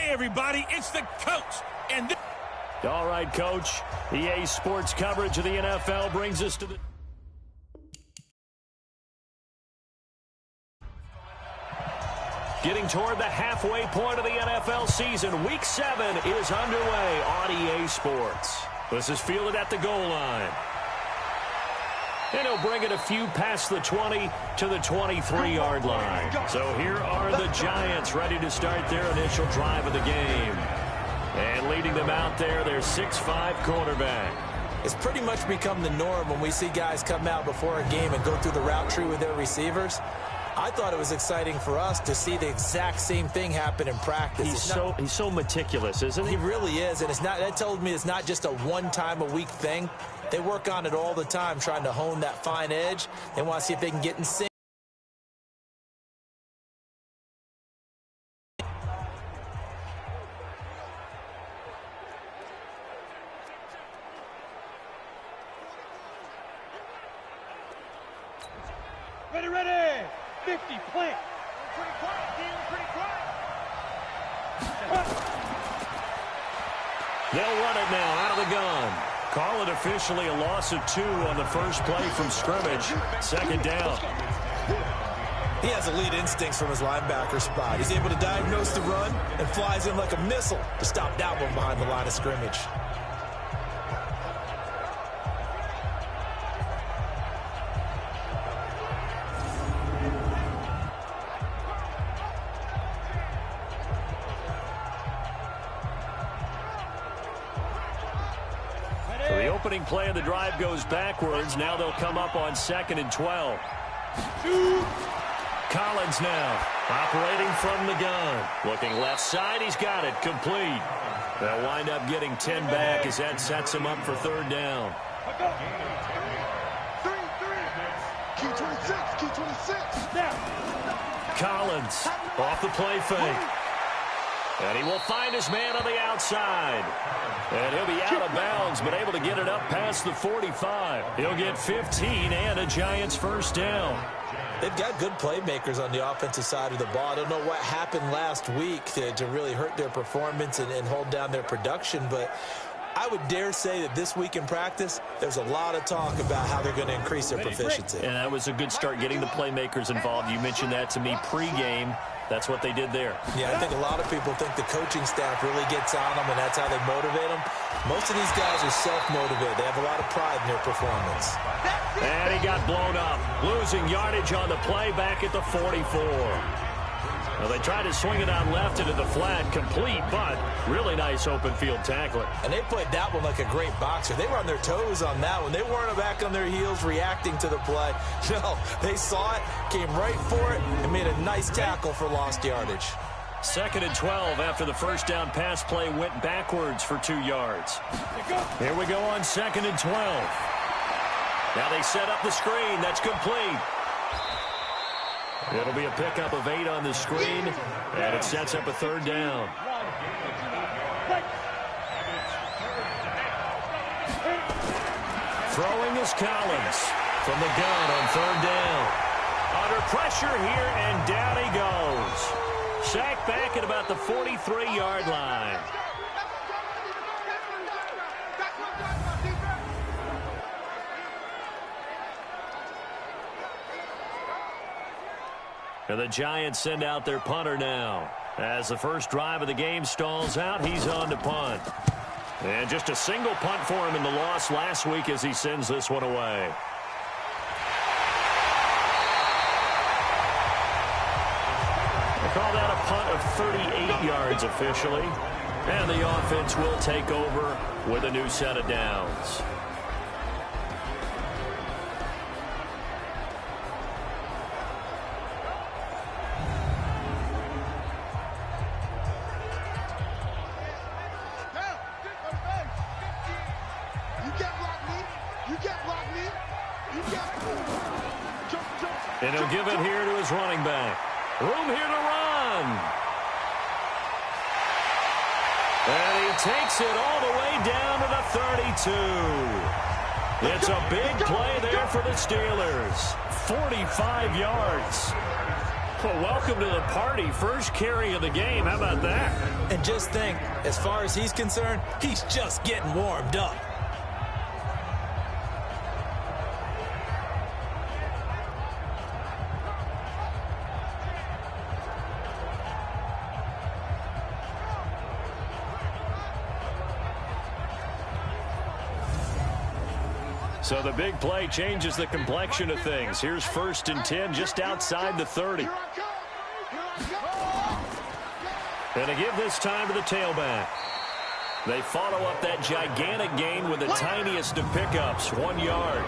Hey, everybody, it's the coach. And all right, Coach. EA Sports coverage of the NFL brings us to the... Getting toward the halfway point of the NFL season. Week 7 is underway on EA Sports. This is fielded at the goal line. And he'll bring it a few past the 20 to the 23-yard line. So here are the Giants ready to start their initial drive of the game. And leading them out there, their 6'5" quarterback. It's pretty much become the norm when we see guys come out before a game and go through the route tree with their receivers. I thought it was exciting for us to see the exact same thing happen in practice. He's so meticulous, isn't he? He really is, and that told me it's not just a one-time-a-week thing. They work on it all the time, trying to hone that fine edge. They want to see if they can get in sync. Ready. 50, plant. Pretty quiet, team, pretty quiet. They'll run it now out of the gun. Call it officially a loss of 2 on the first play from scrimmage. Second down. He has elite instincts from his linebacker spot. He's able to diagnose the run and flies in like a missile to stop that one behind the line of scrimmage. Opening play of the drive goes backwards. Now they'll come up on 2nd and 12. Collins now operating from the gun. Looking left side. He's got it. Complete. They'll wind up getting 10 back as that sets him up for 3rd down. Key 26. Collins off the play fake. And he will find his man on the outside. And he'll be out of bounds, but able to get it up past the 45. He'll get 15 and a Giants first down. They've got good playmakers on the offensive side of the ball. I don't know what happened last week to really hurt their performance and hold down their production, but I would dare say that this week in practice, there's a lot of talk about how they're going to increase their proficiency. And that was a good start getting the playmakers involved. You mentioned that to me pregame. That's what they did there. Yeah, I think a lot of people think the coaching staff really gets on them, and that's how they motivate them. Most of these guys are self-motivated. They have a lot of pride in their performance. And he got blown up, losing yardage on the play back at the 44. Well, they tried to swing it out left into the flat, complete, but really nice open field tackling. And they played that one like a great boxer. They were on their toes on that one. They weren't back on their heels reacting to the play. No, they saw it, came right for it, and made a nice tackle for lost yardage. 2nd and 12 after the first down pass play went backwards for 2 yards. Here we go on 2nd and 12. Now they set up the screen. That's complete. It'll be a pickup of 8 on the screen, and it sets up a 3rd down. Throwing is Collins from the gun on 3rd down. Under pressure here, and down he goes. Sacked back at about the 43-yard line. And the Giants send out their punter now. As the first drive of the game stalls out, he's on to punt. And just a single punt for him in the loss last week as he sends this one away. They call that a punt of 38 yards officially. And the offense will take over with a new set of downs. And he'll give it here to his running back. Room here to run. And he takes it all the way down to the 32. It's a big play there for the Steelers. 45 yards. Well, welcome to the party. First carry of the game. How about that? And just think, as far as he's concerned, he's just getting warmed up. So the big play changes the complexion of things. Here's 1st and 10 just outside the 30. And to give this time to the tailback. They follow up that gigantic gain with the tiniest of pickups, 1 yard.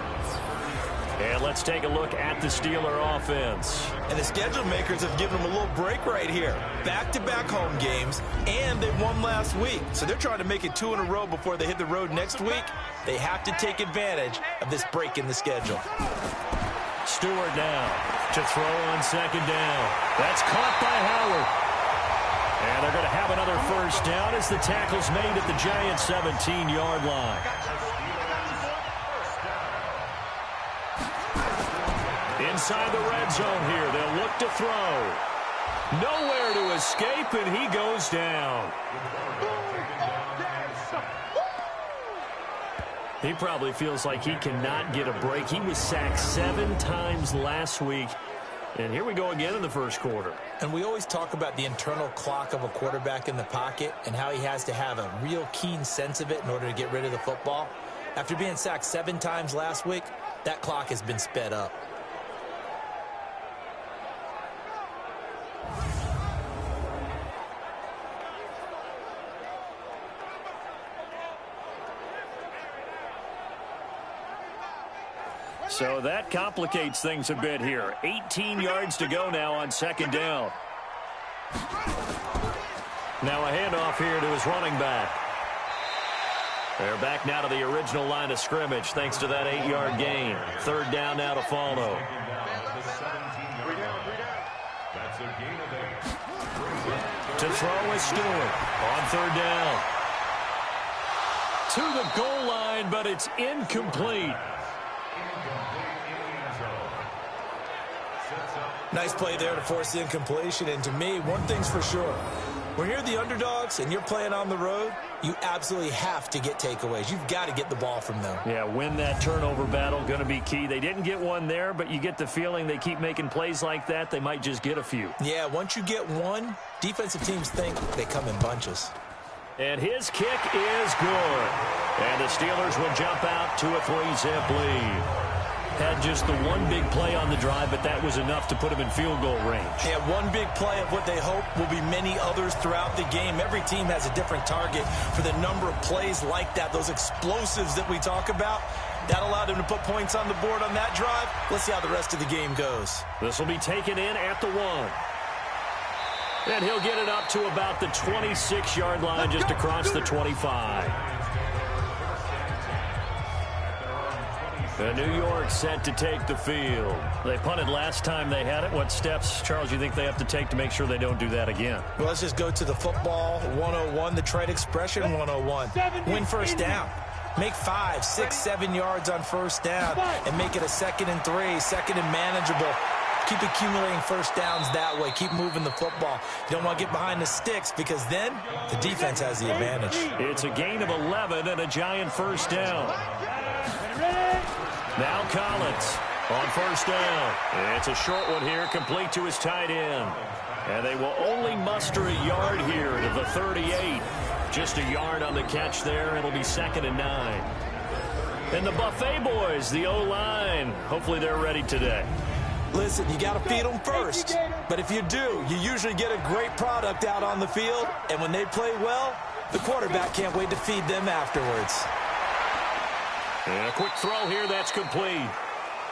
And let's take a look at the Steeler offense. And the schedule makers have given them a little break right here. Back-to-back home games, and they won last week. So they're trying to make it 2 in a row before they hit the road next week. They have to take advantage of this break in the schedule. Stewart now to throw on 2nd down. That's caught by Howard. And they're going to have another 1st down as the tackle's made at the Giants' 17-yard line. Inside the red zone here, they'll look to throw. Nowhere to escape, and he goes down. He probably feels like he cannot get a break. He was sacked 7 times last week. And here we go again in the first quarter. And we always talk about the internal clock of a quarterback in the pocket and how he has to have a real keen sense of it in order to get rid of the football. After being sacked 7 times last week, that clock has been sped up. So that complicates things a bit here. 18 yards to go now on 2nd down. Now a handoff here to his running back. They're back now to the original line of scrimmage thanks to that 8-yard gain. 3rd down now to follow. To throw is Stewart on 3rd down. To the goal line, but it's incomplete. Nice play there to force the incompletion. And to me, one thing's for sure. When you're the underdogs and you're playing on the road, you absolutely have to get takeaways. You've got to get the ball from them. Yeah, win that turnover battle, going to be key. They didn't get one there, but you get the feeling they keep making plays like that, they might just get a few. Yeah, once you get one, defensive teams think they come in bunches. And his kick is good. And the Steelers will jump out to a 3-zip lead. Had just the one big play on the drive, but that was enough to put him in field goal range. Yeah, one big play of what they hope will be many others throughout the game. Every team has a different target for the number of plays like that, those explosives that we talk about. That allowed him to put points on the board on that drive. Let's see how the rest of the game goes. This will be taken in at the 1. And he'll get it up to about the 26-yard line, just across the 25. And New York set to take the field. They punted last time they had it. What steps, Charles, you think they have to take to make sure they don't do that again? Well, let's just go to the football 101, the trade expression 101. Win 1st down. Make 5, 6, 7 yards on 1st down and make it a 2nd and 3, 2nd and manageable. Keep accumulating 1st downs that way. Keep moving the football. You don't want to get behind the sticks because then the defense has the advantage. It's a gain of 11 and a giant 1st down. Now Collins on 1st down. It's a short one here, complete to his tight end. And they will only muster a yard here to the 38. Just a yard on the catch there. It'll be 2nd and 9. And the Buffet boys, the O-line, hopefully they're ready today. Listen, you got to feed them first. But if you do, you usually get a great product out on the field. And when they play well, the quarterback can't wait to feed them afterwards. And a quick throw here, that's complete.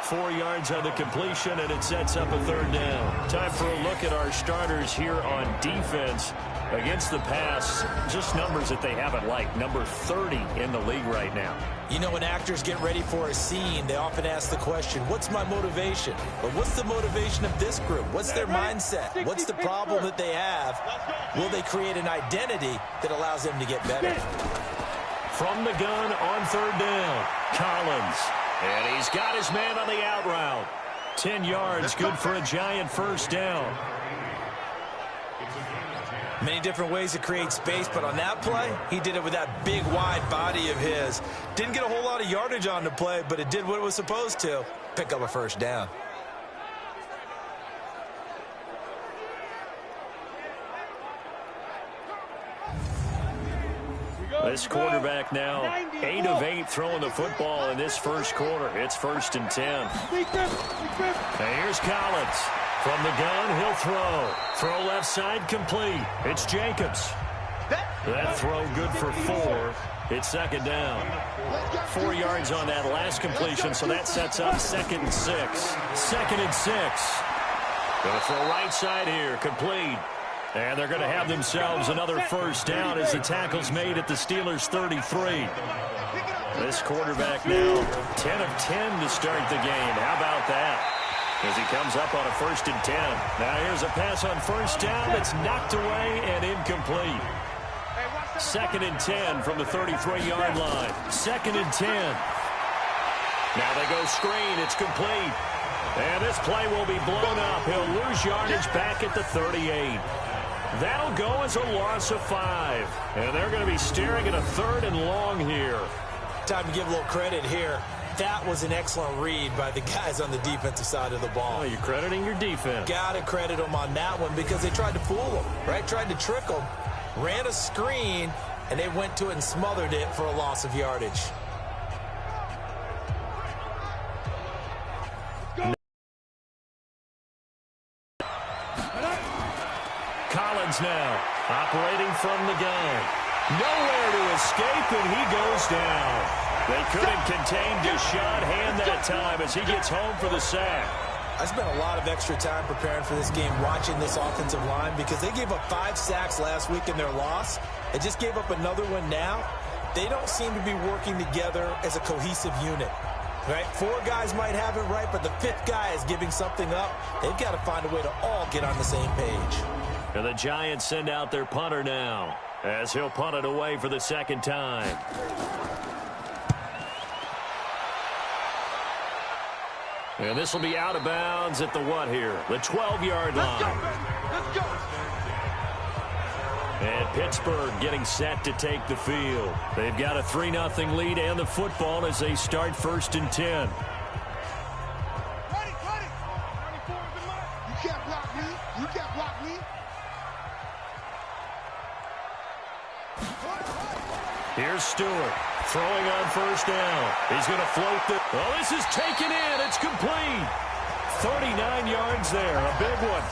4 yards on the completion, and it sets up a 3rd down. Time for a look at our starters here on defense. Against the pass, just numbers that they haven't liked. Number 30 in the league right now. You know, when actors get ready for a scene, they often ask the question, what's my motivation? But what's the motivation of this group? What's their mindset? What's the problem that they have? Will they create an identity that allows them to get better? From the gun on 3rd down, Collins. And he's got his man on the out route. 10 yards, good for a Giant first down. Many different ways to create space, but on that play, he did it with that big, wide body of his. Didn't get a whole lot of yardage on the play, but it did what it was supposed to. Pick up a first down. This quarterback now 8 of 8 throwing the football in this first quarter. It's 1st and 10. And here's Collins. From the gun, he'll throw. Throw left side complete. It's Jacobs. That throw good for 4. It's 2nd down. 4 yards on that last completion, so that sets up 2nd and 6. 2nd and 6. Going to throw right side here, complete. And they're going to have themselves another first down as the tackle's made at the Steelers' 33. This quarterback now 10 of 10 to start the game. How about that? As he comes up on a 1st and 10. Now here's a pass on 1st down. It's knocked away and incomplete. 2nd and 10 from the 33-yard line. 2nd and 10. Now they go screen. It's complete. And this play will be blown up. He'll lose yardage back at the 38. That'll go as a loss of 5. And they're going to be staring at a 3rd and long here. Time to give a little credit here. That was an excellent read by the guys on the defensive side of the ball. Oh, you're crediting your defense. Got to credit them on that one because they tried to fool them, right? Tried to trick them. Ran a screen, and they went to it and smothered it for a loss of yardage. Collins now operating from the gun. Nowhere to escape, and he goes down. They couldn't contain Deshaun Hand that time as he gets home for the sack. I spent a lot of extra time preparing for this game watching this offensive line because they gave up 5 sacks last week in their loss. They just gave up another one now. They don't seem to be working together as a cohesive unit. Right? 4 guys might have it right, but the 5th guy is giving something up. They've got to find a way to all get on the same page. And the Giants send out their punter now as he'll punt it away for the 2nd time. And this will be out of bounds at the what here? The 12-yard line. Let's go. And Pittsburgh getting set to take the field. They've got a 3-0 lead and the football as they start 1st and 10. Ready. You can't block me. You can't block me. Here's Stewart throwing on 1st down. He's going to float the... Well, this is taken in. It's complete. 39 yards there. A big one.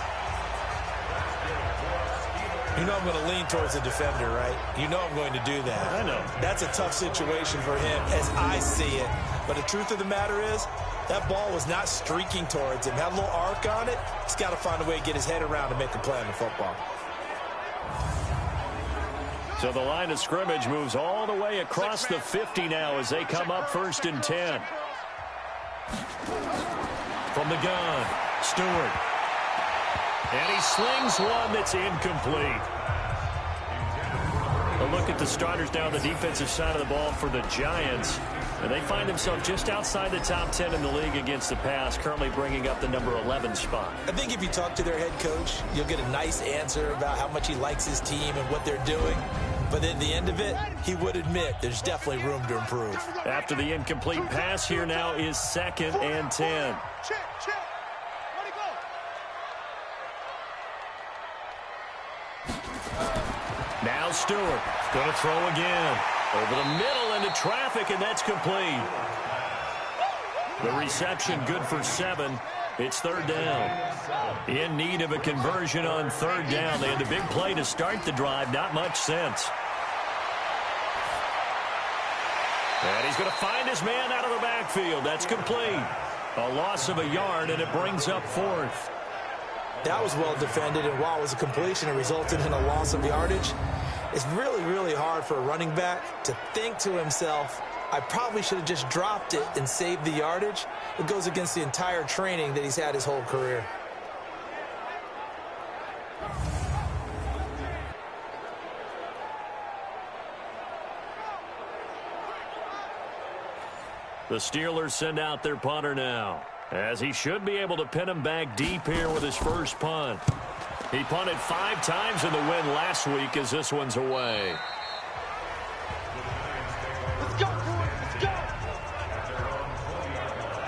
You know I'm going to lean towards the defender, right? You know I'm going to do that. I know. That's a tough situation for him as I see it. But the truth of the matter is, that ball was not streaking towards him. Had a little arc on it. He's got to find a way to get his head around and make a play on the football. So the line of scrimmage moves all the way across the 50 now as they come up 1st and 10. From the gun, Stewart. And he slings one that's incomplete. A look at the starters down the defensive side of the ball for the Giants. And they find themselves just outside the top 10 in the league against the pass, currently bringing up the number 11 spot. I think if you talk to their head coach, you'll get a nice answer about how much he likes his team and what they're doing. But at the end of it, he would admit there's definitely room to improve. After the incomplete pass, here now is 2nd and 10. Check. Ready, go. Now Stewart going to throw again. Over the middle into traffic, and that's complete. The reception good for 7. It's 3rd down. In need of a conversion on 3rd down. They had the big play to start the drive. Not much sense. And he's going to find his man out of the backfield. That's complete. A loss of a yard, and it brings up 4th. That was well defended, and while it was a completion, it resulted in a loss of yardage. It's really, really hard for a running back to think to himself, I probably should have just dropped it and saved the yardage. It goes against the entire training that he's had his whole career. The Steelers send out their punter now. as he should be able to pin him back deep here with his first punt. He punted 5 times in the win last week as this one's away. Let's go, boys. Let's go.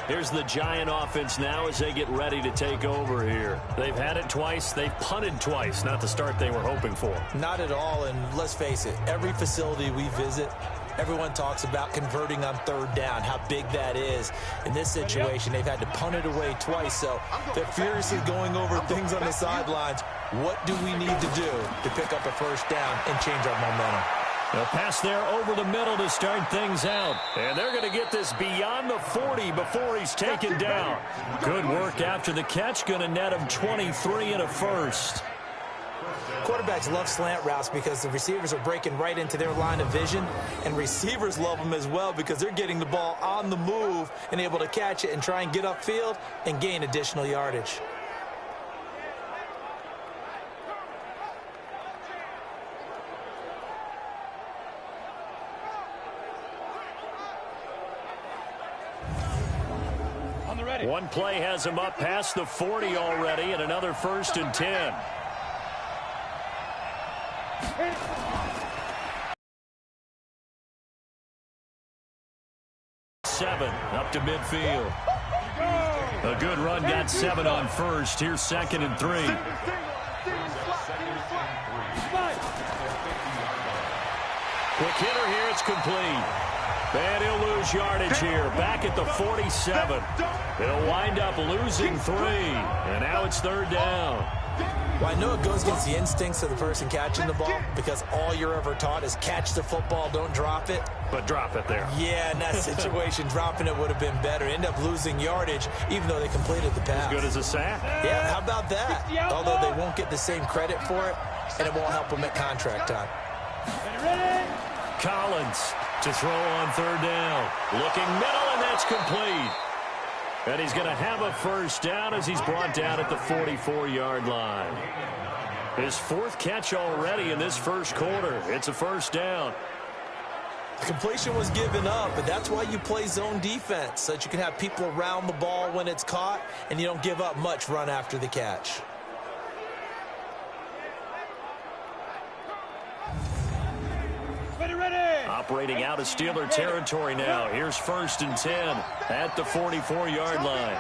Here's the Giant offense now as they get ready to take over here. They've had it twice. They've punted twice. Not the start they were hoping for. Not at all, and let's face it, every facility we visit, everyone talks about converting on third down, how big that is. In this situation, they've had to punt it away twice, so they're furiously going over things on the sidelines. What do we need to do to pick up a first down and change our momentum? A pass there over the middle to start things out. And they're going to get this beyond the 40 before he's taken down. Good work after the catch. Going to net him 23 and a first. Quarterbacks love slant routes because the receivers are breaking right into their line of vision, and receivers love them as well because they're getting the ball on the move and able to catch it and try and get upfield and gain additional yardage. One play has him up past the 40 already, and another 1st and 10. Seven up to midfield. A good run got 7 on first. Here's 2nd and 3. Quick hitter here. It's complete. And he'll lose yardage here. Back at the 47. He'll wind up losing 3. And now it's 3rd down. Well, I know it goes against the instincts of the person catching the ball because all you're ever taught is catch the football, don't drop it. But drop it there. Yeah, in that situation, dropping it would have been better. End up losing yardage even though they completed the pass. As good as a sack. Yeah, how about that? Although they won't get the same credit for it, and it won't help them at contract time. Collins to throw on 3rd down. Looking middle, and that's complete. And he's going to have a first down as he's brought down at the 44-yard line. His 4th catch already in this first quarter. It's a first down. The completion was given up, but that's why you play zone defense, so that you can have people around the ball when it's caught, and you don't give up much run after the catch. Operating out of Steeler territory now. Here's 1st and 10 at the 44-yard line.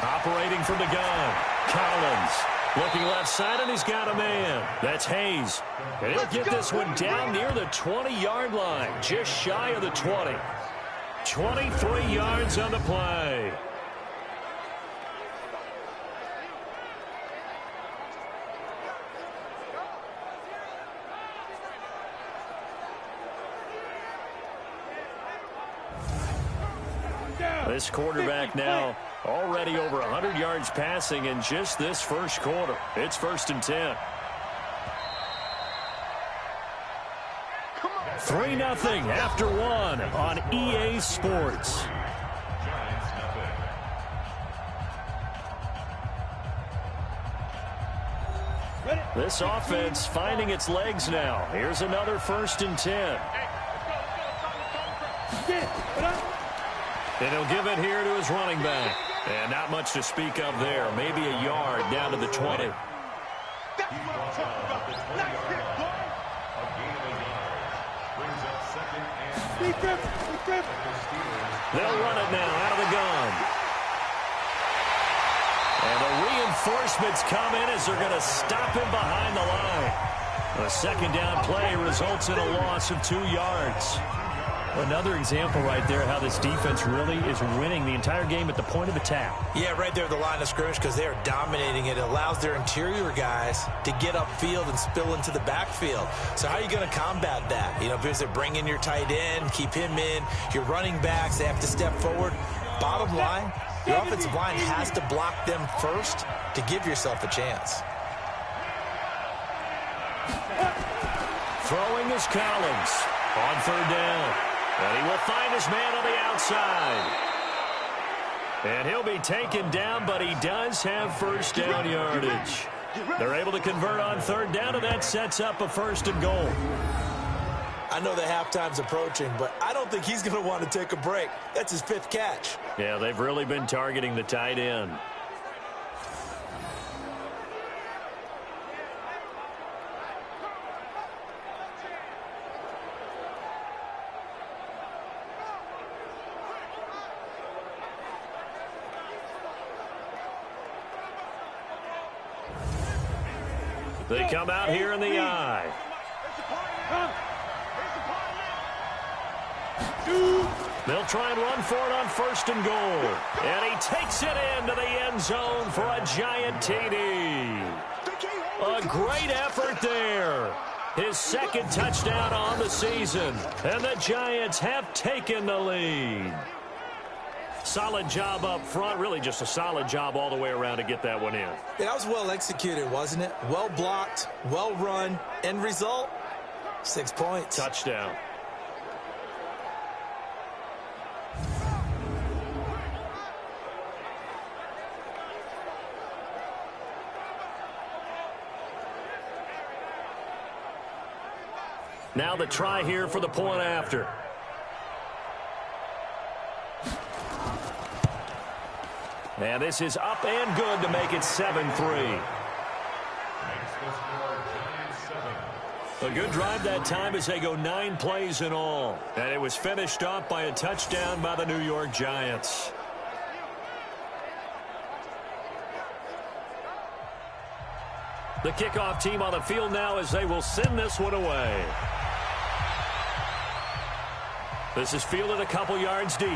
Operating from the gun. Collins looking left side, and he's got a man. That's Hayes. And he'll get this one down near the 20-yard line, just shy of the 20. 23 yards on the play. This quarterback now already over 100 yards passing in just this first quarter. It's 1st and 10. 3-0 after 1 on EA Sports. This offense finding its legs now. Here's another 1st and 10. And he'll give it here to his running back. And not much to speak of there. Maybe a yard down to the 20. They'll run it now out of the gun. And the reinforcements come in as they're going to stop him behind the line. A 2nd down play results in a loss of 2 yards. Another example right there how this defense really is winning the entire game at the point of attack. Yeah, right there at the line of scrimmage because they are dominating it. It allows their interior guys to get upfield and spill into the backfield. So how are you going to combat that? You know, because they're bringing your tight end, keep him in. Your running backs, they have to step forward. Bottom line, your offensive line has to block them first to give yourself a chance. Throwing is Collins on 3rd down. And he will find his man on the outside. And he'll be taken down, but he does have 1st down yardage. They're able to convert on 3rd down, and that sets up a 1st and goal. I know the halftime's approaching, but I don't think he's going to want to take a break. That's his 5th catch. Yeah, they've really been targeting the tight end. They come out here in the eye. They'll try and run for it on 1st and goal. And he takes it into the end zone for a giant TD. A great effort there. His 2nd touchdown on the season. And the Giants have taken the lead. Solid job up front. Really just a solid job all the way around to get that one in. Yeah, that was well executed, wasn't it? Well blocked, well run. End result, 6 points. Touchdown. Now the try here for the point after. And this is up and good to make it 7-3. A good drive that time as they go 9 plays in all. And it was finished off by a touchdown by the New York Giants. The kickoff team on the field now as they will send this one away. This is fielded a couple yards deep.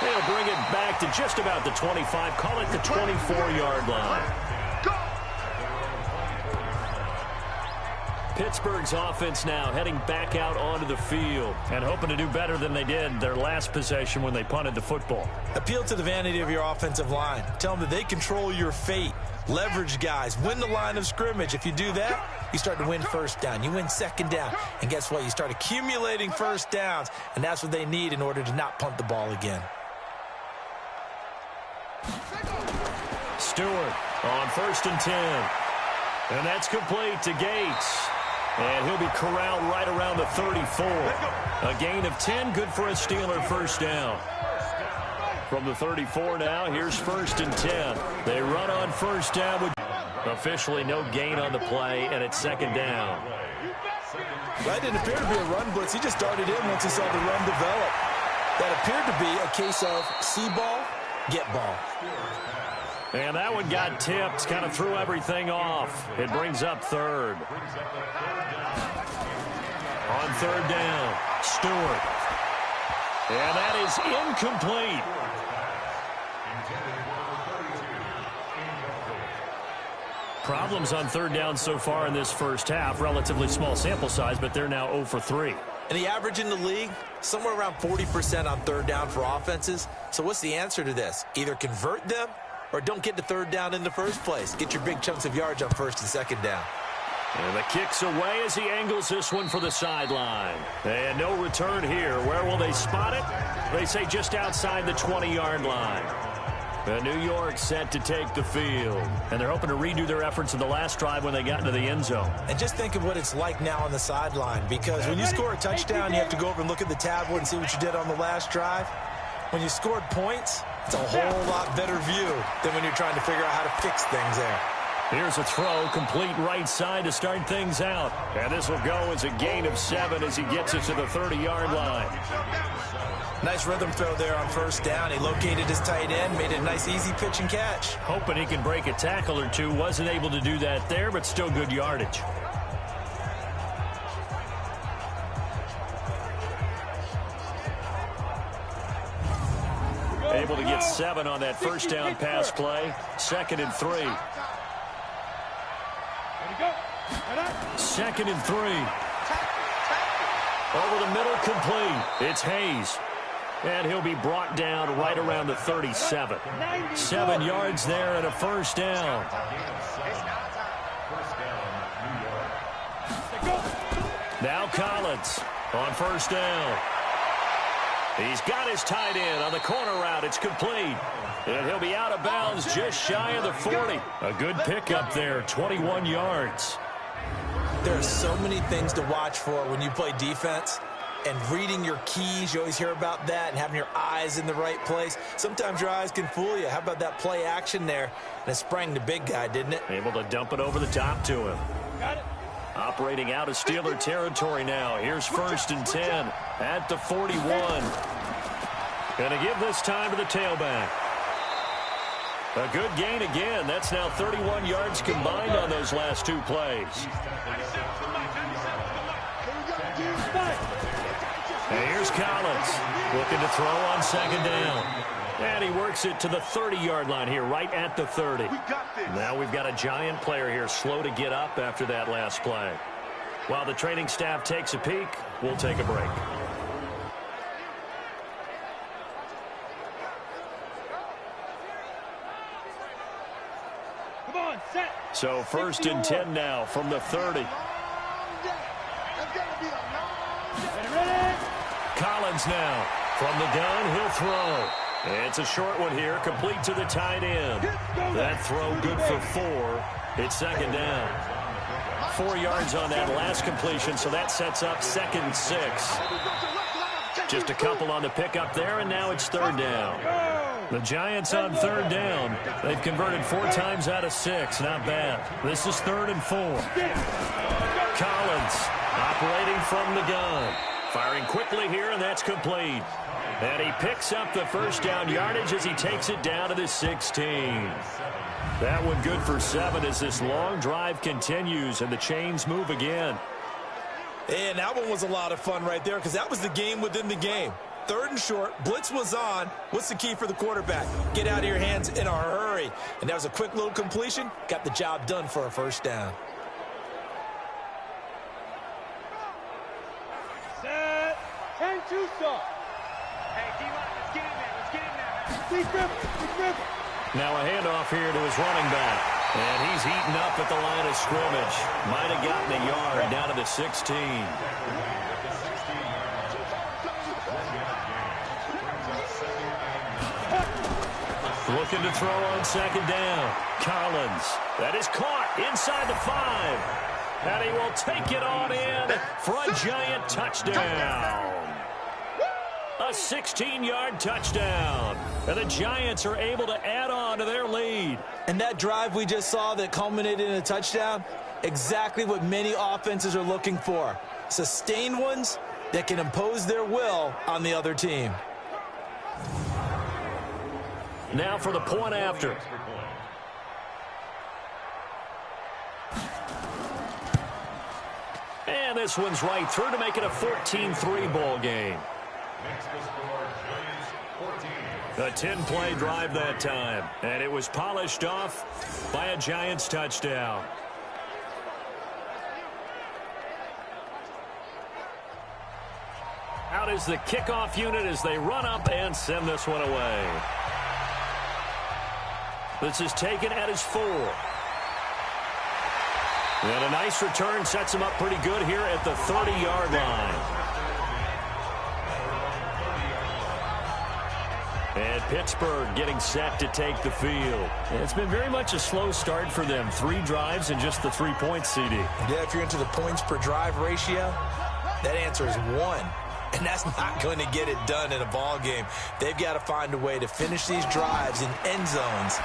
They'll bring it back to just about the 25, call it the 24-yard line. Pittsburgh's offense now heading back out onto the field and hoping to do better than they did their last possession when they punted the football. Appeal to the vanity of your offensive line. Tell them that they control your fate. Leverage guys. Win the line of scrimmage. If you do that, you start to win 1st down. You win 2nd down. And guess what? You start accumulating 1st downs. And that's what they need in order to not punt the ball again. Stewart on 1st and 10. And that's complete to Gates. And he'll be corralled right around the 34. A gain of 10, good for a Steeler 1st down. From the 34 now, here's 1st and 10. They run on 1st down with officially no gain on the play, and it's 2nd down. That didn't appear to be a run blitz. He just darted in once he saw the run develop. That appeared to be a case of see ball, get ball. And that one got tipped, kind of threw everything off. It brings up 3rd. On 3rd down, Stewart. And that is incomplete. Problems on 3rd down so far in this 1st half. Relatively small sample size, but they're now 0 for 3. And the average in the league, somewhere around 40% on 3rd down for offenses. So what's the answer to this? Either convert them or don't get to 3rd down in the first place. Get your big chunks of yards on 1st and 2nd down. And the kick's away as he angles this one for the sideline. And no return here. Where will they spot it? They say just outside the 20-yard line. And New York set to take the field. And they're hoping to redo their efforts in the last drive when they got into the end zone. And just think of what it's like now on the sideline. Because when you score a touchdown, you have to go over and look at the tablet and see what you did on the last drive. When you scored points, it's a whole lot better view than when you're trying to figure out how to fix things there. Here's a throw, complete right side to start things out. And this will go as a gain of 7 as he gets it to the 30-yard line. Nice rhythm throw there on 1st down. He located his tight end, made it a nice easy pitch and catch. Hoping he can break a tackle or two. Wasn't able to do that there, but still good yardage. Able to get 7 on that 1st down pass play. 2nd and 3. 2nd and 3. Over the middle, complete. It's Hayes. And he'll be brought down right around the 37. 7 yards there and a 1st down. Now Collins on 1st down. He's got his tight end on the corner route. It's complete. And he'll be out of bounds just shy of the 40. A good pickup there, 21 yards. There are so many things to watch for when you play defense. And reading your keys, you always hear about that, and having your eyes in the right place. Sometimes your eyes can fool you. How about that play action there? And it sprang the big guy, didn't it? Able to dump it over the top to him. Got it. Operating out of Steeler territory now. Here's 1st and 10 at the 41. Going to give this time to the tailback. A good gain again. That's now 31 yards combined on those last 2 plays. And here's Collins looking to throw on 2nd down. And he works it to the 30-yard line here, right at the 30. Now we've got a Giant player here slow to get up after that last play. While the training staff takes a peek, we'll take a break. Come on, set. So 1st and 10 now from the 30. Ready? Collins now from the gun, he'll throw. It's a short one here, complete to the tight end. That throw good for 4. It's 2nd down. 4 yards on that last completion, so that sets up 2nd and 6. Just a couple on the pickup there, and now it's 3rd down. The Giants on 3rd down. They've converted 4 times out of 6. Not bad. This is 3rd and 4. Collins operating from the gun. Firing quickly here, and that's complete. And he picks up the 1st down yardage as he takes it down to the 16. That one good for 7 as this long drive continues and the chains move again. And that one was a lot of fun right there because that was the game within the game. 3rd and short, blitz was on. What's the key for the quarterback? Get out of your hands in a hurry. And that was a quick little completion. Got the job done for a 1st down. Set. 10-2 stop. Hey, D-line, let's get in there. Let's get in there. Big rip. Now a handoff here to his running back. And he's eaten up at the line of scrimmage. Might have gotten a yard down to the 16. Looking to throw on 2nd down. Collins. That is caught inside the 5. And he will take it on in for a Giant touchdown. A 16-yard touchdown. And the Giants are able to add on to their lead. And that drive we just saw that culminated in a touchdown, exactly what many offenses are looking for. Sustained ones that can impose their will on the other team. Now for the point after. And this one's right through to make it a 14-3 ball game. A 10-play drive that time, and it was polished off by a Giants touchdown. Out is the kickoff unit as they run up and send this one away. This is taken at his 4. And a nice return sets him up pretty good here at the 30-yard line. And Pittsburgh getting set to take the field. It's been very much a slow start for them. 3 drives and just the 3 points, CD. Yeah, if you're into the points per drive ratio, that answer is 1. And that's not going to get it done in a ball game. They've got to find a way to finish these drives in end zones,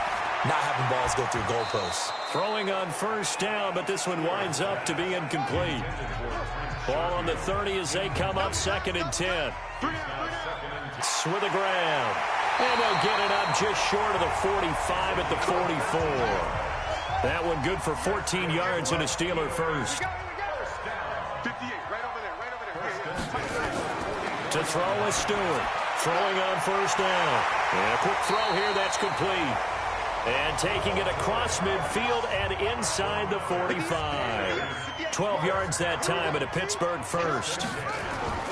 not having balls go through goalposts. Throwing on 1st down, but this one winds up to be incomplete. Ball on the 30 as they come up 2nd and 10. With a grab. And they'll get it up just short of the 45 at the 44. That one good for 14 yards and a Steeler 1st. To throw is Stewart. Throwing on 1st down. And a quick throw here, that's complete. And taking it across midfield and inside the 45. 12 yards that time and a Pittsburgh 1st.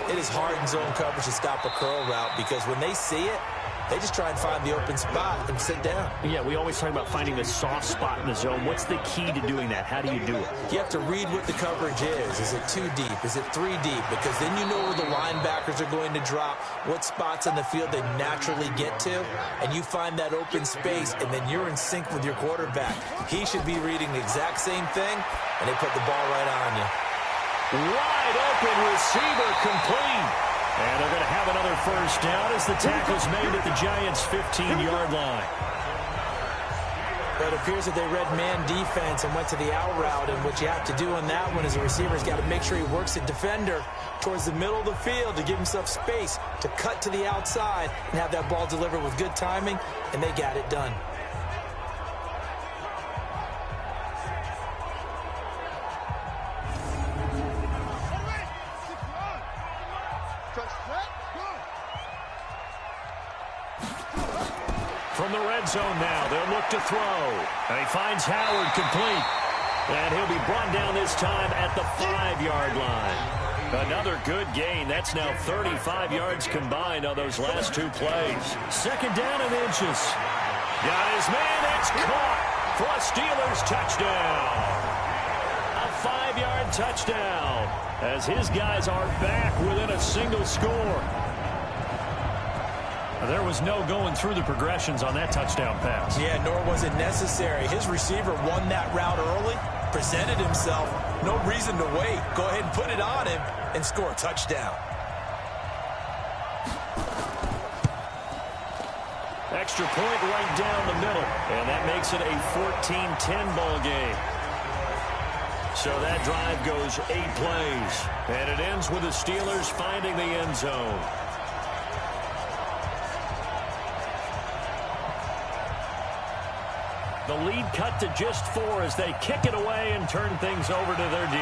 It is hard in zone coverage to stop a curl route because when they see it, They just try and find the open spot and sit down. Yeah, we always talk about finding the soft spot in the zone. What's the key to doing that? How do you do it? You have to read what the coverage is. Is it 2 deep? Is it 3 deep? Because then you know where the linebackers are going to drop, what spots on the field they naturally get to, and you find that open space, and then you're in sync with your quarterback. He should be reading the exact same thing, and they put the ball right on you. Wide open receiver complete. And they're going to have another first down as the tackle's made at the Giants' 15-yard line. But it appears that they read man defense and went to the out route, and what you have to do on that one is a receiver's got to make sure he works a defender towards the middle of the field to give himself space to cut to the outside and have that ball delivered with good timing, and they got it done. From the red zone now, they'll look to throw. And he finds Howard complete. And he'll be brought down this time at the 5-yard line. Another good gain. That's now 35 yards combined on those last 2 plays. Second down and inches. Got his man. It's caught for a Steelers touchdown. A 5-yard touchdown as his guys are back within a single score. There was no going through the progressions on that touchdown pass. Yeah, nor was it necessary. His receiver won that route early, presented himself. No reason to wait. Go ahead and put it on him and score a touchdown. Extra point right down the middle. And that makes it a 14-10 ball game. So that drive goes 8 plays. And it ends with the Steelers finding the end zone. The lead cut to just 4 as they kick it away and turn things over to their D.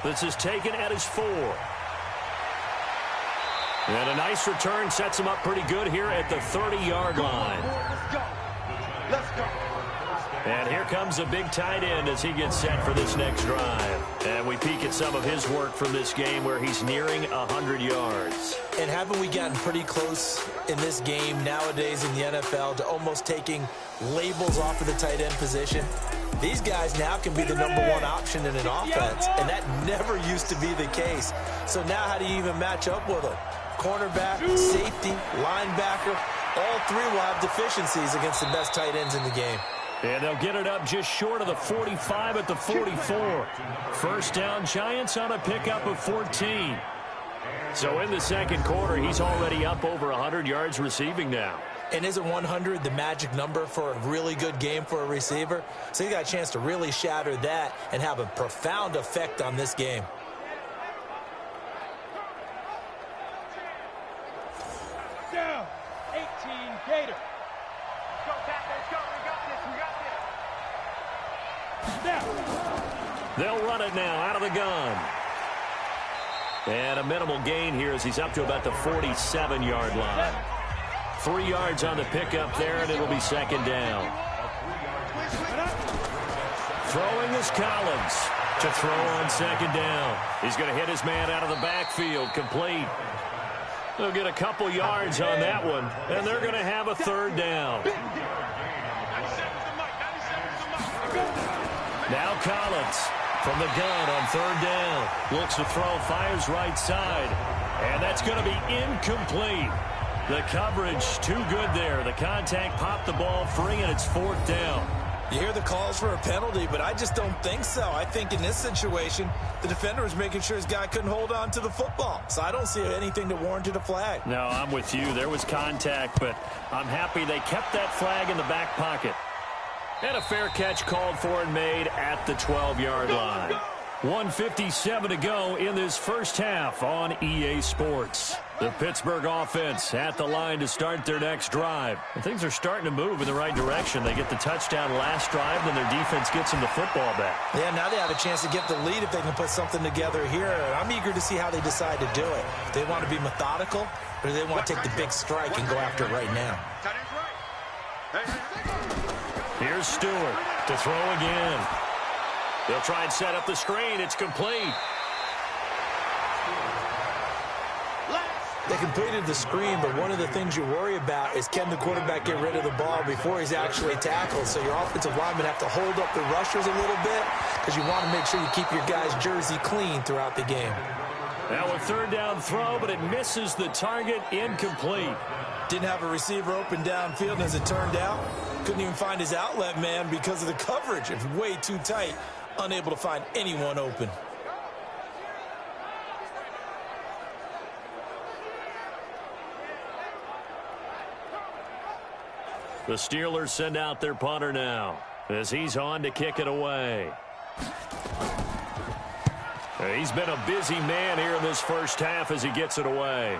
This is taken at his 4. And a nice return sets him up pretty good here at the 30-yard line. Let's go. Let's go. And here comes a big tight end as he gets set for this next drive. And we peek at some of his work from this game where he's nearing 100 yards. And haven't we gotten pretty close in this game nowadays in the NFL to almost taking labels off of the tight end position? These guys now can be the #1 option in an offense, and that never used to be the case. So now how do you even match up with them? Cornerback, safety, linebacker, all 3 will have deficiencies against the best tight ends in the game. And they'll get it up just short of the 45 at the 44. First down, Giants on a pickup of 14. So in the second quarter, he's already up over 100 yards receiving now. And isn't 100 the magic number for a really good game for a receiver? So he got a chance to really shatter that and have a profound effect on this game. Down. 18 Gator. Go, Packers, go. We got this. We got this. Down. They'll run it now out of the gun. And a minimal gain here as he's up to about the 47-yard line. 3 yards on the pickup there, and it'll be second down. Throwing is Collins to throw on second down. He's going to hit his man out of the backfield, complete. They'll get a couple yards on that one, and they're going to have a third down. Now Collins from the gun on third down. Looks to throw, fires right side. And that's going to be incomplete. The coverage too good there. The contact popped the ball free, and it's 4th down. You hear the calls for a penalty, but I just don't think so. I think in this situation, the defender was making sure his guy couldn't hold on to the football. So I don't see anything that warranted a flag. No, I'm with you. There was contact, but I'm happy they kept that flag in the back pocket. And a fair catch called for and made at the 12-yard line. 1:57 to go in this first half on EA Sports. The Pittsburgh offense at the line to start their next drive. And things are starting to move in the right direction. They get the touchdown last drive, then their defense gets them the football back. Yeah, now they have a chance to get the lead if they can put something together here. And I'm eager to see how they decide to do it. Do they want to be methodical, or do they want to take the big strike and go after it right now? Here's Stewart to throw again. They'll try and set up the screen. It's complete. Let's They completed the screen, but one of the things you worry about is can the quarterback get rid of the ball before he's actually tackled? So your offensive linemen have to hold up the rushers a little bit because you want to make sure you keep your guy's jersey clean throughout the game. Now a third down throw, but it misses the target, incomplete. Didn't have a receiver open downfield, and as it turned out, couldn't even find his outlet man because of the coverage. It's way too tight, unable to find anyone open. The Steelers send out their punter now as he's on to kick it away. He's been a busy man here in this first half as he gets it away.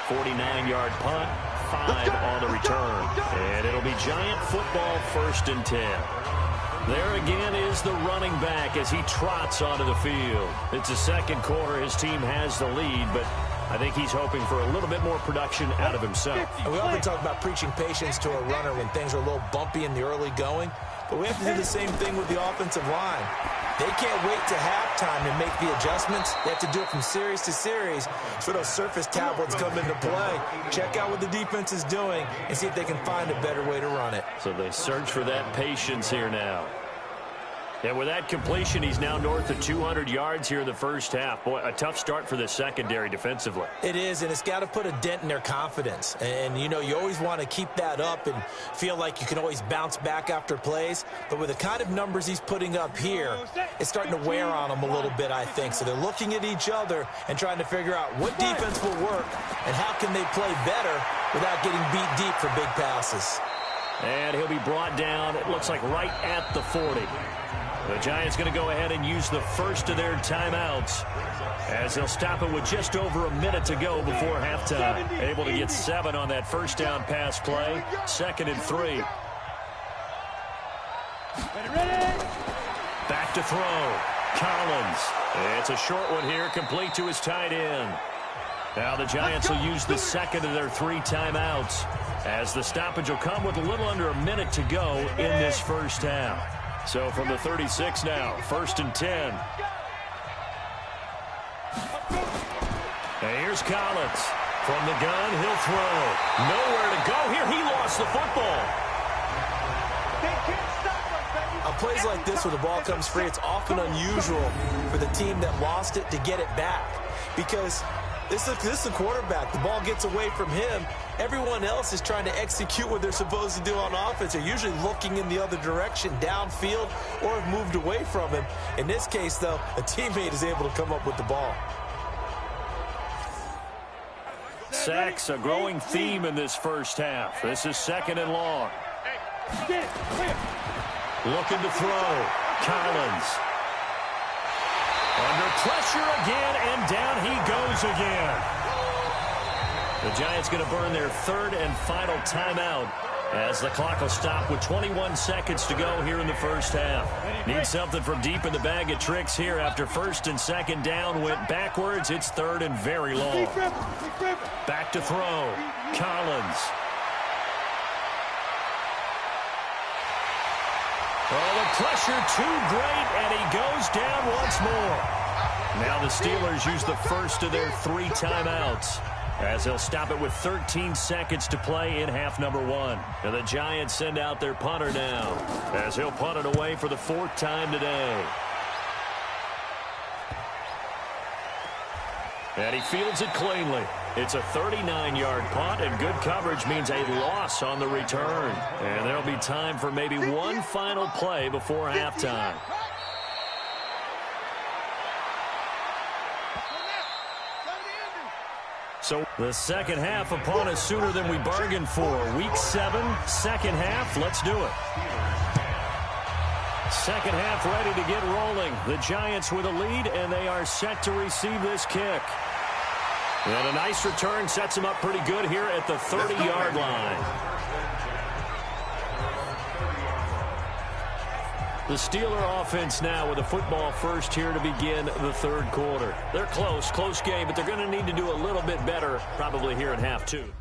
49-yard punt, 5 on the return. And it'll be Giant football, 1st and 10. There again is the running back as he trots onto the field. It's the second quarter. His team has the lead, but I think he's hoping for a little bit more production out of himself. And we often talk about preaching patience to a runner when things are a little bumpy in the early going, but we have to do the same thing with the offensive line. They can't wait to halftime and make the adjustments. They have to do it from series to series so those surface tablets come into play. Check out what the defense is doing and see if they can find a better way to run it. So they search for that patience here now. And with that completion, he's now north of 200 yards here in the first half. Boy, a tough start for the secondary defensively. It is, and it's got to put a dent in their confidence. And, you know, you always want to keep that up and feel like you can always bounce back after plays. But with the kind of numbers he's putting up here, it's starting to wear on them a little bit, I think. So they're looking at each other and trying to figure out what defense will work and how can they play better without getting beat deep for big passes. And he'll be brought down, it looks like right at the 40. The Giants going to go ahead and use the first of their timeouts as they'll stop it with just over a minute to go before halftime. Able to get 7 on that first down pass play. 2nd and 3. Back to throw. Collins. It's a short one here, complete to his tight end. Now the Giants will use the second of their 3 timeouts as the stoppage will come with a little under a minute to go in this first half. So from the 36 now, 1st and 10. And here's Collins. From the gun, he'll throw. Nowhere to go here. He lost the football. On plays like this where the ball comes free, it's often unusual for the team that lost it to get it back. Because this is a quarterback. The ball gets away from him. Everyone else is trying to execute what they're supposed to do on offense. They're usually looking in the other direction, downfield, or have moved away from him. In this case, though, a teammate is able to come up with the ball. Sacks, a growing theme in this first half. This is 2nd and long. Looking to throw. Collins. Under pressure again, and down he goes again. The Giants going to burn their 3rd and final timeout as the clock will stop with 21 seconds to go here in the first half. Need something from deep in the bag of tricks here after 1st and 2nd down went backwards. It's 3rd and very long. Back to throw. Collins. Oh, the pressure too great, and he goes down once more. Now the Steelers use the first of their 3 timeouts as they'll stop it with 13 seconds to play in half number 1. And the Giants send out their punter now as he'll punt it away for the 4th time today. And he fields it cleanly. It's a 39-yard punt, and good coverage means a loss on the return. And there'll be time for maybe one final play before halftime. So the second half upon us sooner than we bargained for. Week 7, second half. Let's do it. Second half ready to get rolling. The Giants with a lead, and they are set to receive this kick. And a nice return sets them up pretty good here at the 30-yard line. The Steeler offense now with a football first here to begin the 3rd quarter. They're close game, but they're going to need to do a little bit better probably here in half 2.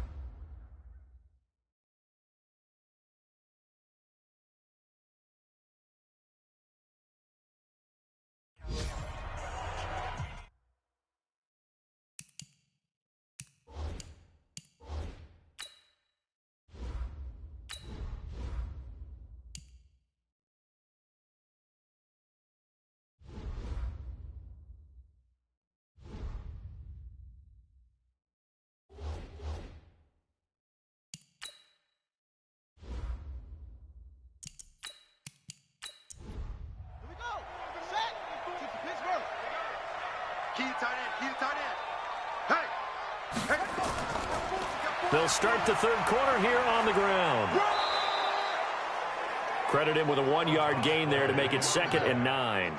They'll start the third quarter here on the ground. Credit him with a 1-yard gain there to make it 2nd and 9.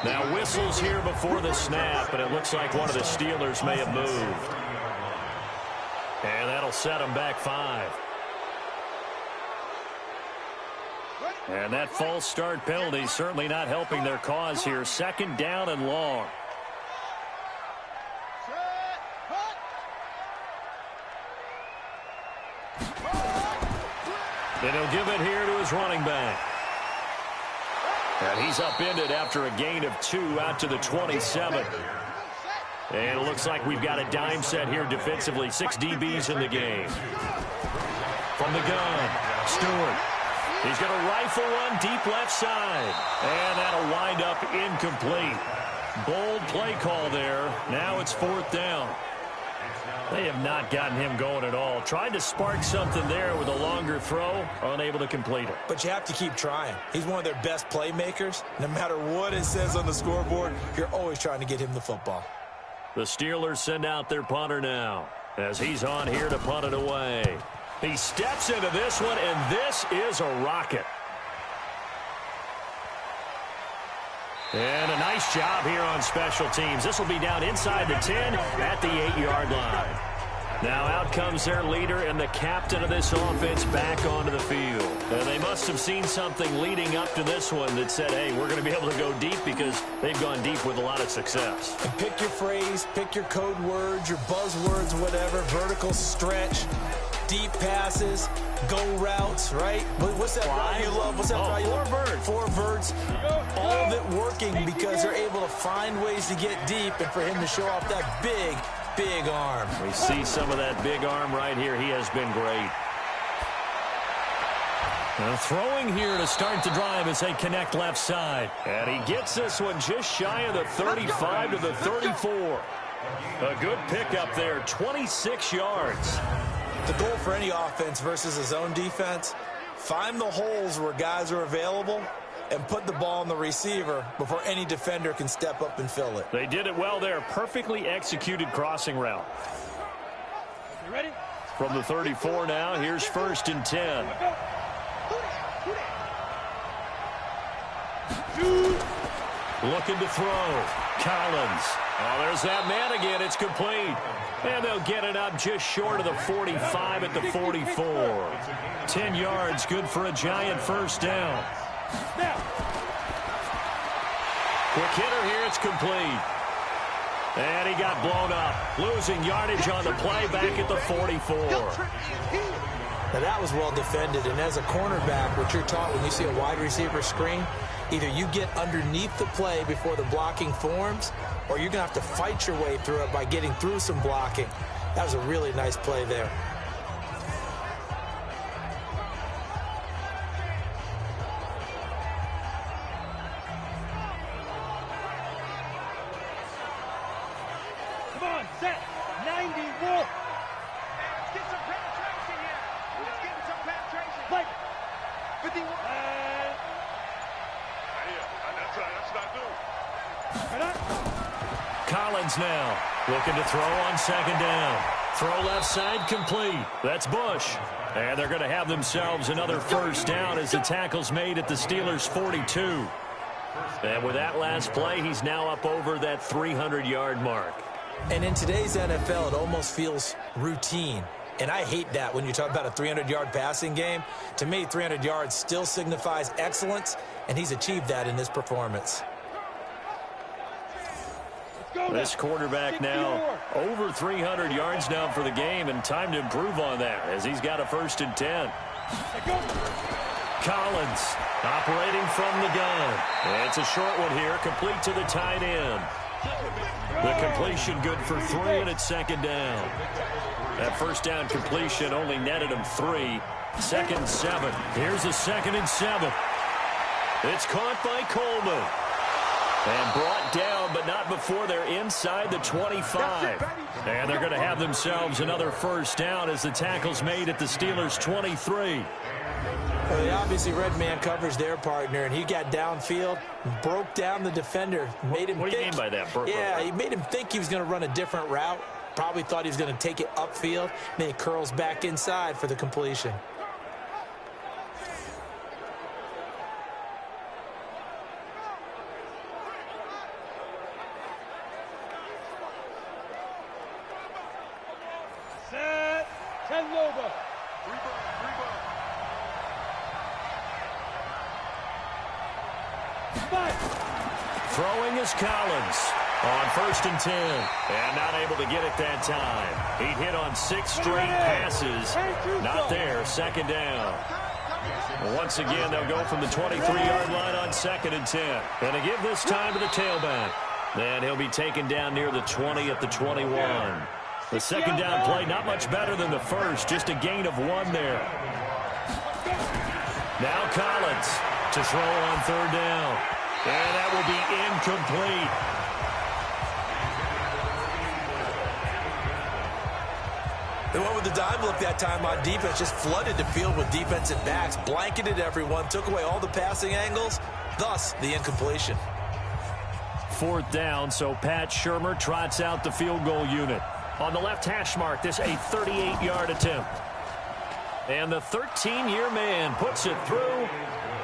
Now whistles here before the snap, and it looks like one of the Steelers may have moved. And that'll set them back 5. And that false start penalty certainly not helping their cause here. 2nd down and long. And he'll give it here to his running back. And he's upended after a gain of 2 out to the 27. And it looks like we've got a dime set here defensively. 6 DBs in the game. From the gun, Stewart. He's going to rifle one deep left side. And that'll wind up incomplete. Bold play call there. Now it's 4th down. They have not gotten him going at all. Tried to spark something there with a longer throw. Unable to complete it. But you have to keep trying. He's one of their best playmakers. No matter what it says on the scoreboard, you're always trying to get him the football. The Steelers send out their punter now as he's on here to punt it away. He steps into this one, and this is a rocket. And a nice job here on special teams. This will be down inside the 10 at the 8-yard line. Now out comes their leader and the captain of this offense back onto the field. And they must have seen something leading up to this one that said, hey, we're going to be able to go deep because they've gone deep with a lot of success. And pick your phrase, pick your code words, your buzzwords, whatever, vertical stretch, deep passes, go routes, right? What's that route you love? What's that route you love? 4 verts. All of it working because they're able to find ways to get deep and for him to show off that big arm. We see some of that big arm right here. He has been great. Now throwing here to start the drive as they connect left side. And he gets this one just shy of the 35 to the 34. A good pickup there, 26 yards. The goal for any offense versus his own defense, find the holes where guys are available and put the ball on the receiver before any defender can step up and fill it. They did it well there. Perfectly executed crossing route. You ready? From the 34 now, here's 1st and 10. Looking to throw. Collins. Oh, there's that man again. It's complete. And they'll get it up just short of the 45 at the 44. 10 yards, good for a giant 1st down. Quick hitter here, it's complete. And he got blown up. Losing yardage on the play back at the 44. Now that was well defended, and as a cornerback, what you're taught when you see a wide receiver screen, either you get underneath the play before the blocking forms, or you're going to have to fight your way through it by getting through some blocking. That was a really nice play there. Come on, set. 91. Let's get some penetration here. Let's get some penetration. Play. 51. Collins now looking to throw on 2nd down. Throw left side complete. That's Bush. And they're going to have themselves another 1st down as the tackle's made at the Steelers' 42. And with that last play, he's now up over that 300-yard mark. And in today's NFL, it almost feels routine. And I hate that when you talk about a 300-yard passing game. To me, 300 yards still signifies excellence, and he's achieved that in this performance. This quarterback now over 300 yards now for the game, and time to improve on that as he's got a 1st and 10. Collins operating from the gun. It's a short one here, complete to the tight end. The completion good for 3, and it's 2nd down. That 1st down completion only netted him 3. 2nd and 7. Here's a 2nd and 7. It's caught by Coleman. And brought down, but not before they're inside the 25. And they're going to have themselves another 1st down as the tackle's made at the Steelers' 23. Well, they obviously read man coverage their partner, and he got downfield, broke down the defender, made him What do you mean by that? Yeah, he made him think he was going to run a different route. Probably thought he was going to take it upfield. Then he curls back inside for the completion. Set. 10 over. Throwing is Collins on 1st and 10. And not able to get it that time. He hit on 6 straight passes. Not there. 2nd down. Once again, they'll go from the 23-yard line on 2nd and 10. And to give this time to the tailback. Then he'll be taken down near the 20 at the 21. The 2nd down play not much better than the first. Just a gain of 1 there. Now Collins to throw on 3rd down. And that will be incomplete. They went with the dime look that time on defense, just flooded the field with defensive backs, blanketed everyone, took away all the passing angles, thus the incompletion. 4th down, so Pat Shurmur trots out the field goal unit. On the left hash mark, this a 38-yard attempt. And the 13-year man puts it through.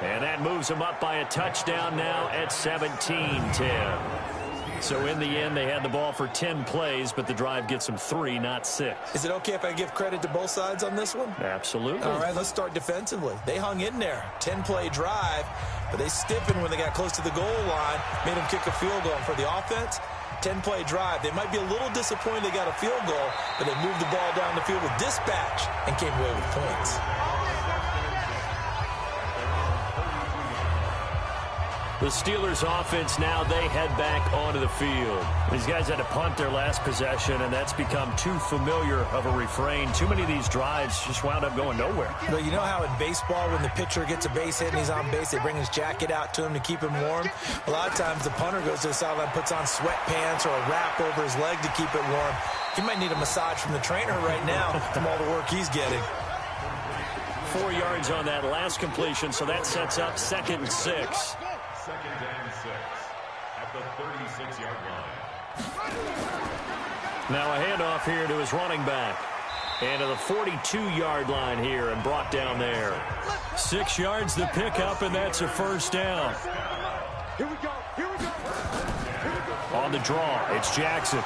And that moves him up by a touchdown now at 17-10. So in the end, they had the ball for 10 plays, but the drive gets them 3, not 6. Is it okay if I give credit to both sides on this one? Absolutely. All right, let's start defensively. They hung in there. 10-play drive, but they stiffened when they got close to the goal line, made them kick a field goal. And for the offense, 10-play drive. They might be a little disappointed they got a field goal, but they moved the ball down the field with dispatch and came away with points. The Steelers offense now, they head back onto the field. These guys had to punt their last possession, and that's become too familiar of a refrain. Too many of these drives just wound up going nowhere. But you know how in baseball, when the pitcher gets a base hit and he's on base, they bring his jacket out to him to keep him warm? A lot of times the punter goes to the sideline, puts on sweatpants or a wrap over his leg to keep it warm. He might need a massage from the trainer right now from all the work he's getting. 4 yards on that last completion, so that sets up 2nd and 6. 2nd and 6 at the 36-yard line. Now a handoff here to his running back. And to the 42-yard line here and brought down there. 6 yards the pickup, and that's a 1st down. Here we go. Here we go. On the draw, it's Jackson.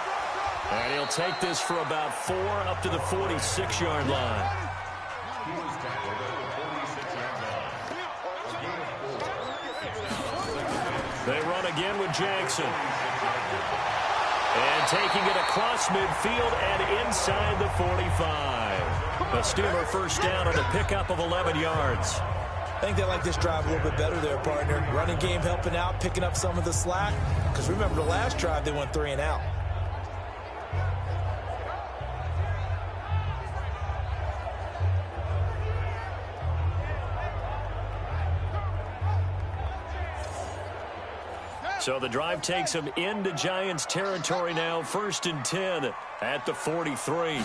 And he'll take this for about 4 up to the 46-yard line. He was tackled at the 46-yard line. They run again with Jackson. And taking it across midfield and inside the 45. A Steeler 1st down on a pickup of 11 yards. I think they like this drive a little bit better there, partner. Running game helping out, picking up some of the slack. Because remember, the last drive, they went 3 and out. So the drive takes them into Giants territory now. 1st and 10 at the 43.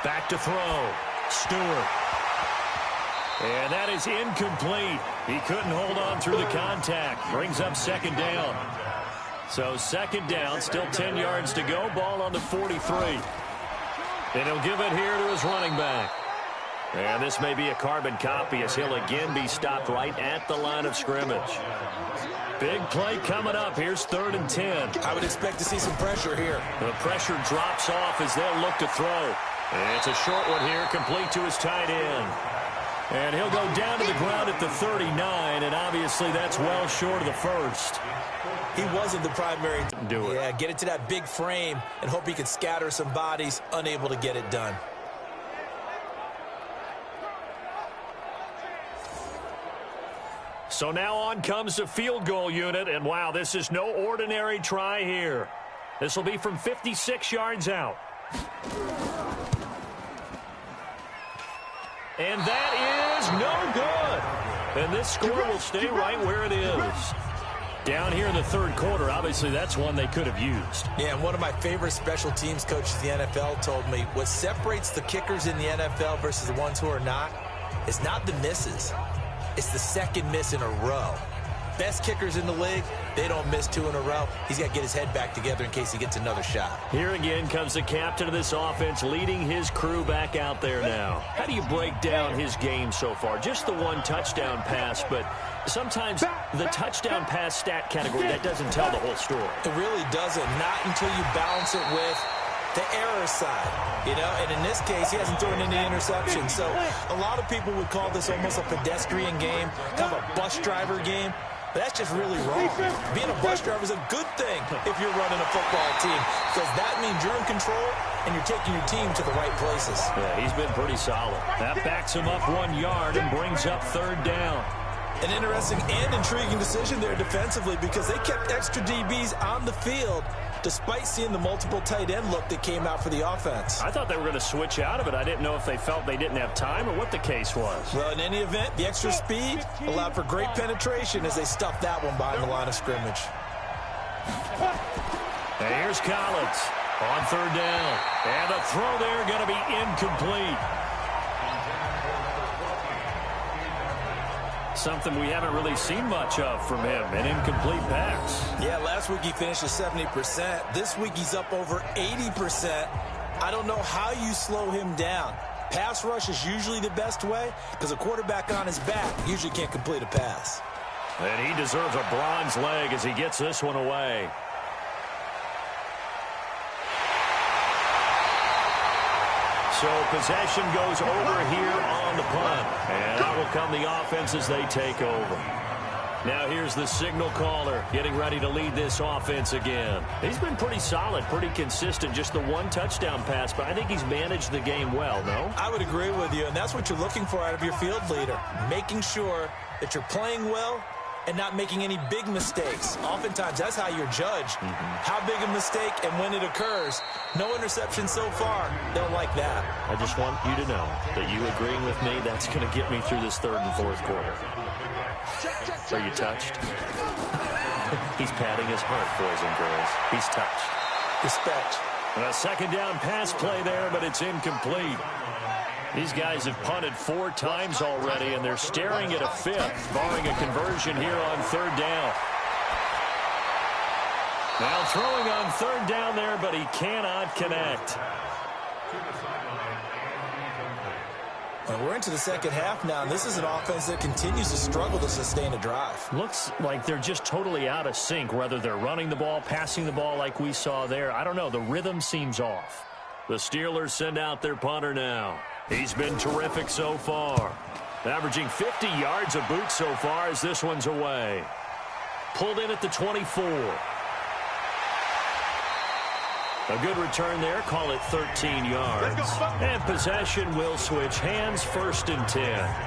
Back to throw. Stewart. And that is incomplete. He couldn't hold on through the contact. Brings up 2nd down. So 2nd down, still 10 yards to go. Ball on the 43. And he'll give it here to his running back. And this may be a carbon copy as he'll again be stopped right at the line of scrimmage. Big play coming up. Here's 3rd and 10. I would expect to see some pressure here. The pressure drops off as they'll look to throw. And it's a short one here, complete to his tight end. And he'll go down to the ground at the 39, and obviously that's well short of the 1st. He wasn't the primary. Do it. Yeah, get it to that big frame and hope he could scatter some bodies, unable to get it done. So now on comes the field goal unit, and wow, this is no ordinary try here. This will be from 56 yards out. And that is no good. And this score will stay right where it is. Down here in the 3rd quarter, obviously that's one they could have used. Yeah, and one of my favorite special teams coaches in the NFL told me what separates the kickers in the NFL versus the ones who are not is not the misses. It's the second miss in a row. Best kickers in the league, they don't miss 2 in a row. He's got to get his head back together in case he gets another shot. Here again comes the captain of this offense, leading his crew back out there now. How do you break down his game so far? Just the 1 touchdown pass, but sometimes the touchdown pass stat category, that doesn't tell the whole story. It really doesn't, not until you balance it with the error side, and in this case, he hasn't thrown any interceptions. So a lot of people would call this almost a pedestrian game, kind of a bus driver game. But that's just really wrong. Being a bus driver is a good thing if you're running a football team, because that means you're in control and you're taking your team to the right places. Yeah, he's been pretty solid. That backs him up 1 yard and brings up 3rd down. An interesting and intriguing decision there defensively, because they kept extra DBs on the field despite seeing the multiple tight end look that came out for the offense. I thought they were going to switch out of it. I didn't know if they felt they didn't have time or what the case was. Well, in any event, the extra speed allowed for great penetration as they stuffed that one behind the line of scrimmage. And here's Collins on 3rd down. And the throw there going to be incomplete. Something we haven't really seen much of from him, an incomplete pass. Yeah, last week he finished at 70%. This week he's up over 80%. I don't know how you slow him down. Pass rush is usually the best way, because a quarterback on his back usually can't complete a pass. And he deserves a bronze leg as he gets this one away. So possession goes over here on the punt. And out will come the offense as they take over. Now here's the signal caller getting ready to lead this offense again. He's been pretty solid, pretty consistent, just the 1 touchdown pass, but I think he's managed the game well, no? I would agree with you, and that's what you're looking for out of your field leader, making sure that you're playing well and not making any big mistakes. Oftentimes, that's how you're judged. How big a mistake and when it occurs. No interception so far. Don't like that. I just want you to know that you agreeing with me, that's going to get me through this 3rd and 4th quarter. Are you touched? He's patting his heart, boys and girls. He's touched. Respect. And a 2nd down pass play there, but it's incomplete. These guys have punted 4 times already, and they're staring at a 5th, barring a conversion here on 3rd down. Now throwing on 3rd down there, but he cannot connect. Well, we're into the 2nd half now, and this is an offense that continues to struggle to sustain a drive. Looks like they're just totally out of sync, whether they're running the ball, passing the ball like we saw there. I don't know. The rhythm seems off. The Steelers send out their punter now. He's been terrific so far. Averaging 50 yards a boot so far as this one's away. Pulled in at the 24. A good return there. Call it 13 yards. And possession will switch hands, 1st and 10.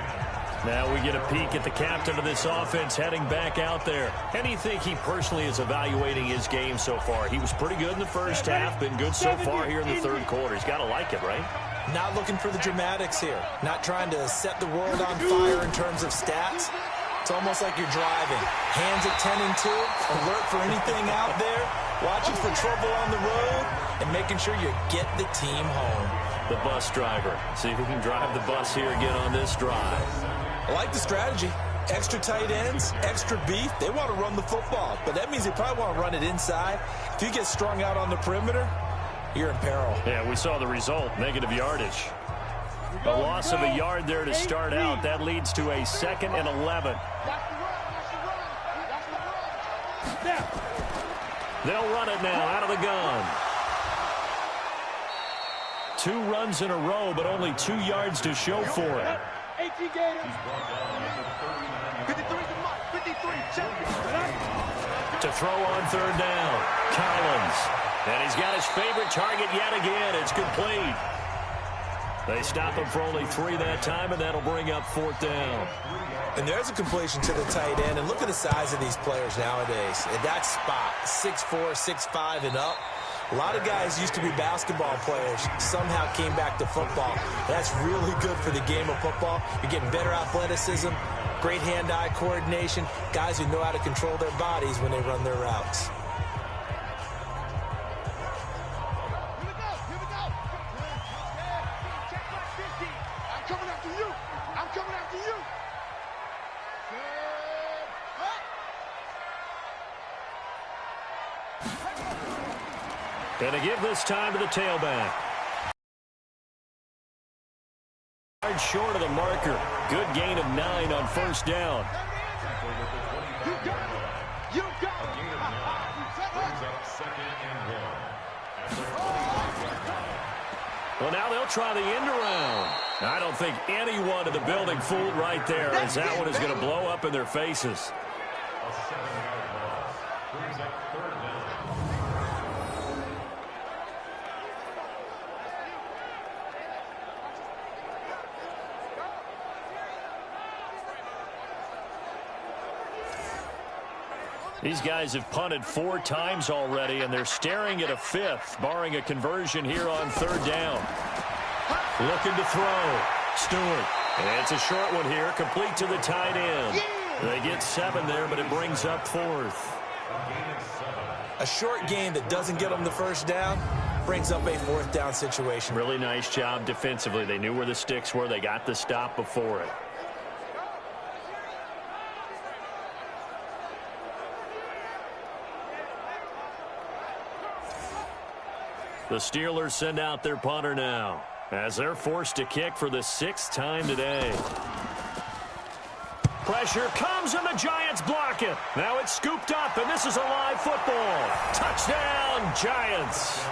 Now we get a peek at the captain of this offense heading back out there. How do you think he personally is evaluating his game so far? He was pretty good in the 1st half, been good so far here in the 3rd quarter. He's got to like it, right? Not looking for the dramatics here. Not trying to set the world on fire in terms of stats. It's almost like you're driving. Hands at 10 and 2, alert for anything out there, watching for trouble on the road, and making sure you get the team home. The bus driver. See if we can drive the bus here again on this drive. I like the strategy. Extra tight ends, extra beef. They want to run the football, but that means they probably want to run it inside. If you get strung out on the perimeter, you're in peril. Yeah, we saw the result, negative yardage. A loss of a yard there to start out. That leads to a 2nd and 11. They'll run it now out of the gun. 2 runs in a row, but only 2 yards to show for it. To throw on 3rd down, Collins. And he's got his favorite target yet again. It's complete. They stop him for only 3 that time, and that'll bring up 4th down. And there's a completion to the tight end. And look at the size of these players nowadays. At that spot, 6'4", 6'5", and up. A lot of guys used to be basketball players, somehow came back to football. That's really good for the game of football. You're getting better athleticism, great hand-eye coordination, guys who know how to control their bodies when they run their routes. I'm coming after you. I'm coming. And to give this time to the tailback. Short of the marker. Good gain of 9 on first down. You got it. You got it. Brings up 2nd and 1. At the 25-yard line. Well, now they'll try the end around. I don't think anyone in the building fooled right there, as that one is going to blow up in their faces. A 7-yard loss. Brings up 3rd down. These guys have punted 4 times already, and they're staring at a 5th, barring a conversion here on 3rd down. Looking to throw. Stewart. And it's a short one here, complete to the tight end. They get 7 there, but it brings up 4th. A short gain that doesn't get them the first down brings up a 4th down situation. Really nice job defensively. They knew where the sticks were. They got the stop before it. The Steelers send out their punter now, as they're forced to kick for the 6th time today. Pressure comes, and the Giants block it. Now it's scooped up, and this is a live football. Touchdown, Giants.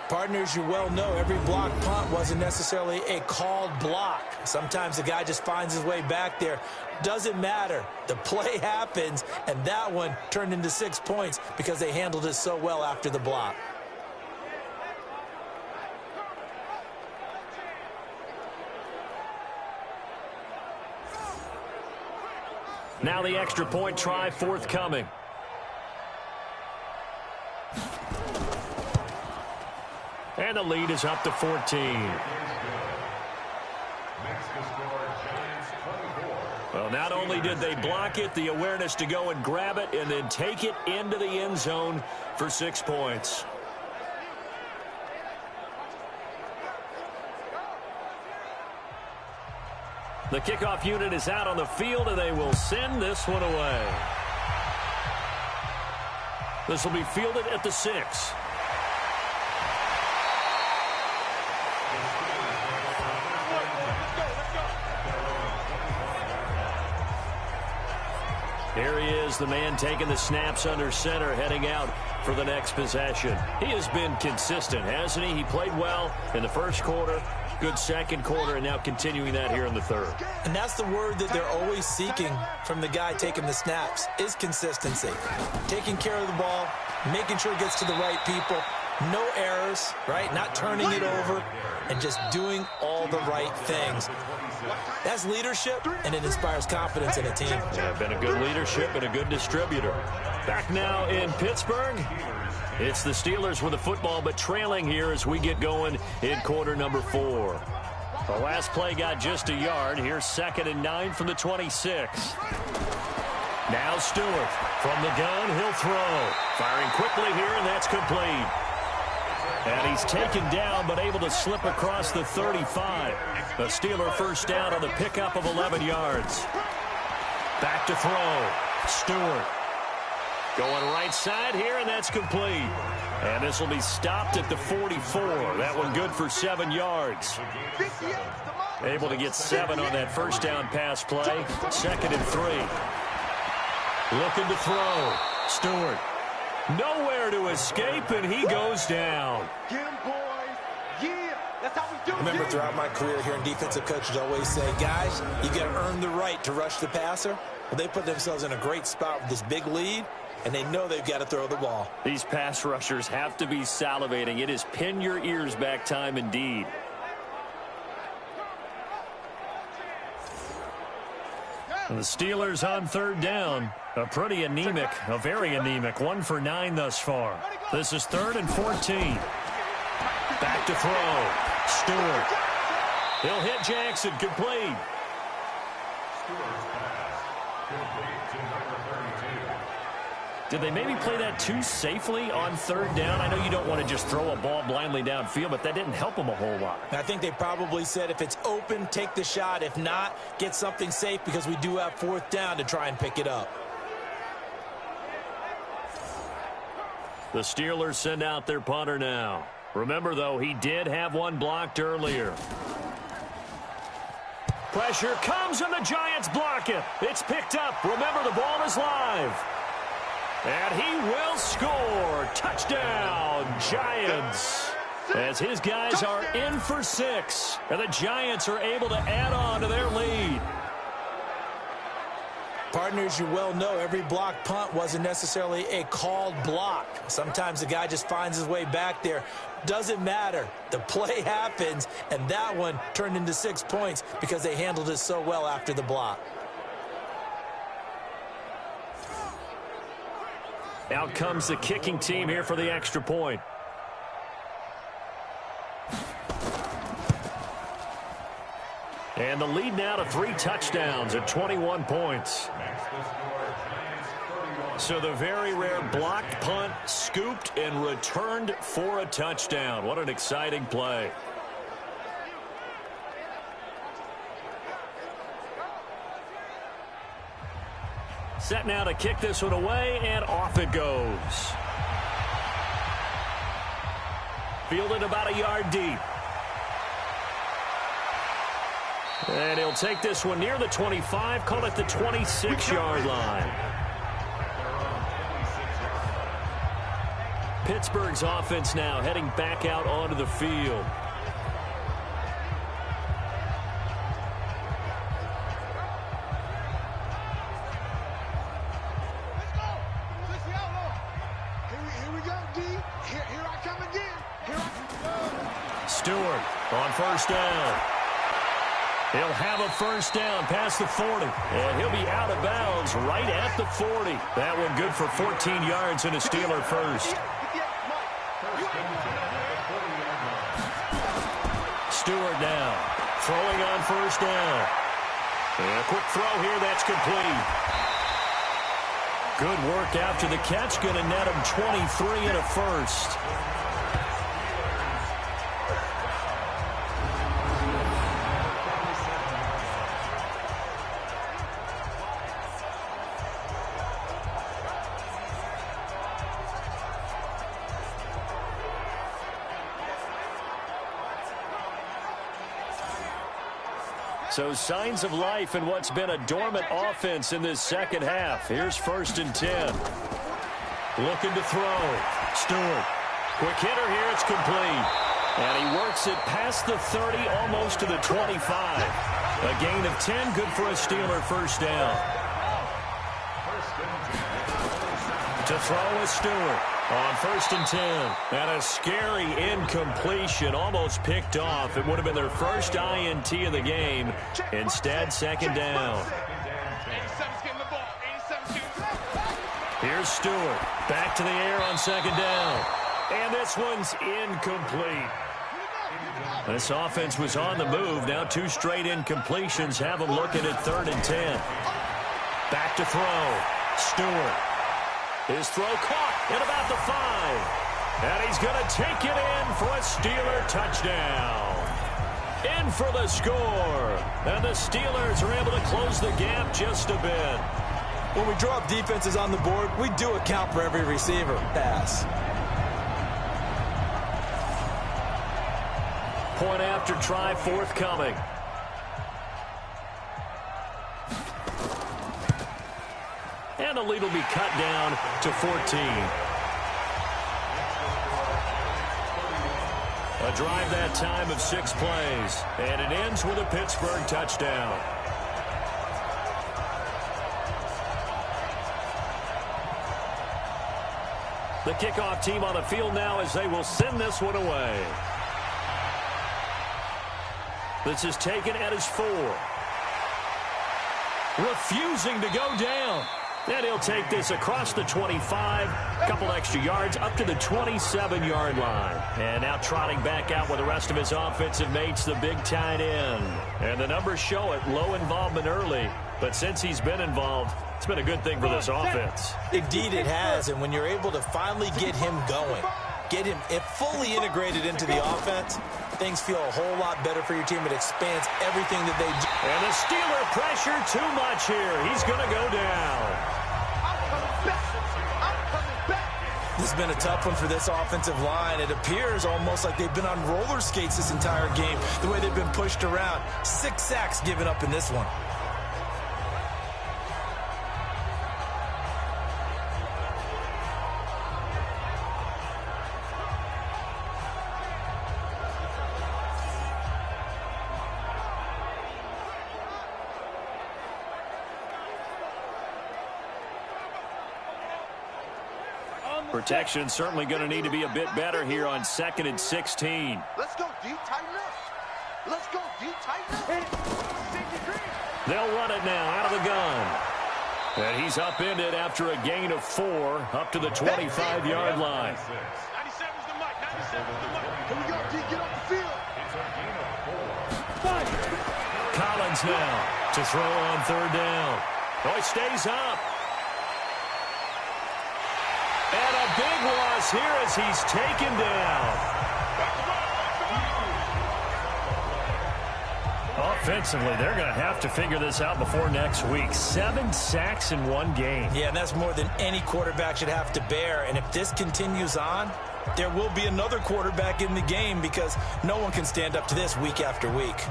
Partners, you well know every block punt wasn't necessarily a called block. Sometimes the guy just finds his way back there. Doesn't matter. The play happens, and that one turned into 6 points because they handled it so well after the block. Now the extra point try forthcoming. And the lead is up to 14. Well, not only did they block it, the awareness to go and grab it and then take it into the end zone for 6 points. The kickoff unit is out on the field, and they will send this one away. This will be fielded at the 6. Here he is, the man taking the snaps under center, heading out for the next possession. He has been consistent, hasn't he? He played well in the first quarter, good second quarter, and now continuing that here in the 3rd. And that's the word that they're always seeking from the guy taking the snaps, is consistency. Taking care of the ball, making sure it gets to the right people, no errors, right? Not turning it over, and just doing all the right things. That's leadership, and it inspires confidence in a team. Yeah, been a good leadership and a good distributor. Back now in Pittsburgh, it's the Steelers with the football, but trailing here as we get going in quarter number 4. The last play got just a yard. Here's 2nd and 9 from the 26. Now Stewart from the gun. He'll throw. Firing quickly here, and that's complete. And he's taken down, but able to slip across the 35. A Steeler first down on the pickup of 11 yards. Back to throw. Stewart. Going right side here, and that's complete. And this will be stopped at the 44. That one good for 7 yards. Able to get 7 on that first down pass play. 2nd and 3. Looking to throw. Stewart. Nowhere to escape, and he goes down. Get him, boys. Yeah, that's how we do it. Remember, throughout my career here, defensive coaches always say, guys, you got to earn the right to rush the passer. Well, they put themselves in a great spot with this big lead, and they know they've got to throw the ball. These pass rushers have to be salivating. It is pin your ears back time indeed. And the Steelers on 3rd down. A pretty anemic, a very anemic 1 for 9 thus far. This is 3rd and 14. Back to throw. Stewart. He'll hit Jackson, complete. Did they maybe play that too safely on 3rd down? I know you don't want to just throw a ball blindly downfield, but that didn't help them a whole lot. I think they probably said if it's open, take the shot. If not, get something safe because we do have 4th down to try and pick it up. The Steelers send out their punter now. Remember, though, he did have one blocked earlier. Pressure comes, and the Giants block it. It's picked up. Remember, the ball is live. And he will score. Touchdown, Giants. As his guys are in for 6. And the Giants are able to add on to their lead. Partners, you well know every blocked punt wasn't necessarily a called block. Sometimes the guy just finds his way back there. Doesn't matter. The play happens, and that one turned into 6 points because they handled it so well after the block. Out comes the kicking team here for the extra point. And the lead now to 3 touchdowns at 21 points. So the very rare blocked punt scooped and returned for a touchdown. What an exciting play. Set now to kick this one away, and off it goes. Fielded about a yard deep. And he'll take this one near the 25, call it the 26-yard line. Pittsburgh's offense now heading back out onto the field. Here we go, D. Here I come again. Stewart on first down. He'll have a first down past the 40. And he'll be out of bounds right at the 40. That one good for 14 yards and a Steeler first. Stewart now throwing on first down. And a quick throw here that's complete. Good work after the catch. Going to net him 23 and a first. So signs of life in what's been a dormant offense in this second half. Here's 1st and 10. Looking to throw. Stewart. Quick hitter here. It's complete. And he works it past the 30, almost to the 25. A gain of 10. Good for a Steeler first down. To throw is Stewart. On 1st and 10. And a scary incompletion, almost picked off. It would have been their first INT of the game. Instead, second down. Here's Stewart. Back to the air on second down. And this one's incomplete. This offense was on the move. Now 2 straight incompletions have them looking at 3rd and 10. Back to throw. Stewart. His throw caught at about the 5. And he's going to take it in for a Steeler touchdown. In for the score. And the Steelers are able to close the gap just a bit. When we draw up defenses on the board, we do account for every receiver. Pass. Point after try forthcoming. And the lead will be cut down to 14. A drive that time of 6 plays. And it ends with a Pittsburgh touchdown. The kickoff team on the field now as they will send this one away. This is taken at his 4. Refusing to go down. And he'll take this across the 25, a couple extra yards up to the 27-yard line. And now trotting back out with the rest of his offensive mates, the big tight end. And the numbers show it, low involvement early. But since he's been involved, it's been a good thing for this offense. Indeed it has, and when you're able to finally get him going, get him fully integrated into the offense, things feel a whole lot better for your team. It expands everything that they do. And the Steeler pressure too much here. He's going to go down. The has been a tough one for this offensive line. It appears almost like they've been on roller skates this entire game, the way they've been pushed around. 6 sacks given up in this one. Protection certainly going to need to be a bit better here on 2nd and 16. Let's go deep, tighten up. Let's go deep, tighten up. They'll run it now out of the gun. And he's upended after a gain of 4 up to the 25-yard line. 97's the mic. 97's the mic. Here we go, D. Get off the field. Collins now to throw on 3rd down. Oh, he stays up. And a big loss here as he's taken down. Offensively, they're going to have to figure this out before next week. 7 sacks in one game. Yeah, and that's more than any quarterback should have to bear. And if this continues on, there will be another quarterback in the game because no one can stand up to this week after week.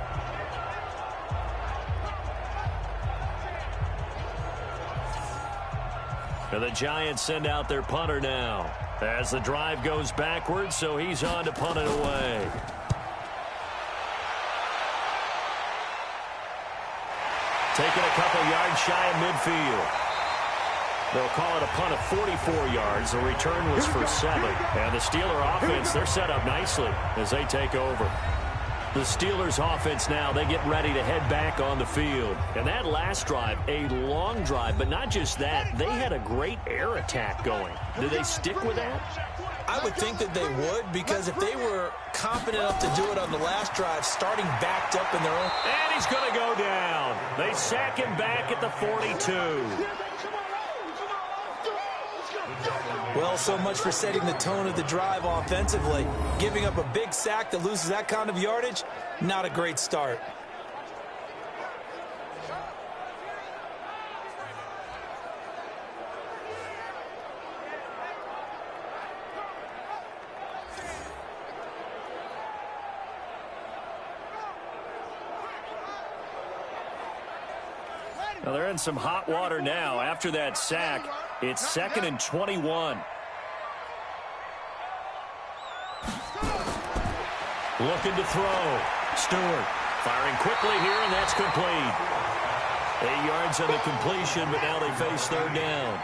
And the Giants send out their punter now as the drive goes backwards, so he's on to punt it away. Taking a couple yards shy of midfield. They'll call it a punt of 44 yards. The return was for 7. And the Steeler offense, they're set up nicely as they take over. The Steelers offense now, they get ready to head back on the field. And that last drive, a long drive, but not just that. They had a great air attack going. Do they stick with that? I would think that they would, because if they were confident enough to do it on the last drive, starting backed up in their own... And he's going to go down. They sack him back at the 42. Well, so much for setting the tone of the drive offensively. Giving up a big sack that loses that kind of yardage, not a great start. Well, they're in some hot water now. After that sack, it's 2nd and 21. Looking to throw. Stewart firing quickly here, and that's complete. 8 yards on the completion, but now they face 3rd down.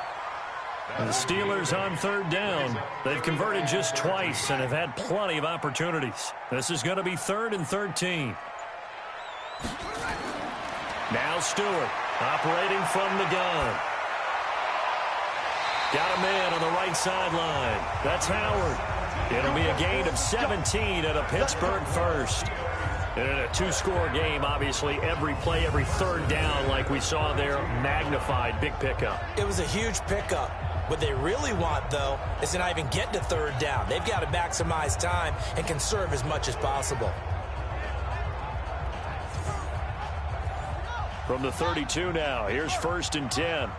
And the Steelers on 3rd down. They've converted just twice and have had plenty of opportunities. This is going to be 3rd and 13. Now Stewart operating from the gun. Got a man on the right sideline. That's Howard. It'll be a gain of 17 at a Pittsburgh first. And in a 2-score game, obviously, every play, every 3rd down, like we saw there, magnified. Big pickup. It was a huge pickup. What they really want, though, is to not even get to 3rd down. They've got to maximize time and conserve as much as possible. From the 32 now, here's 1st and 10.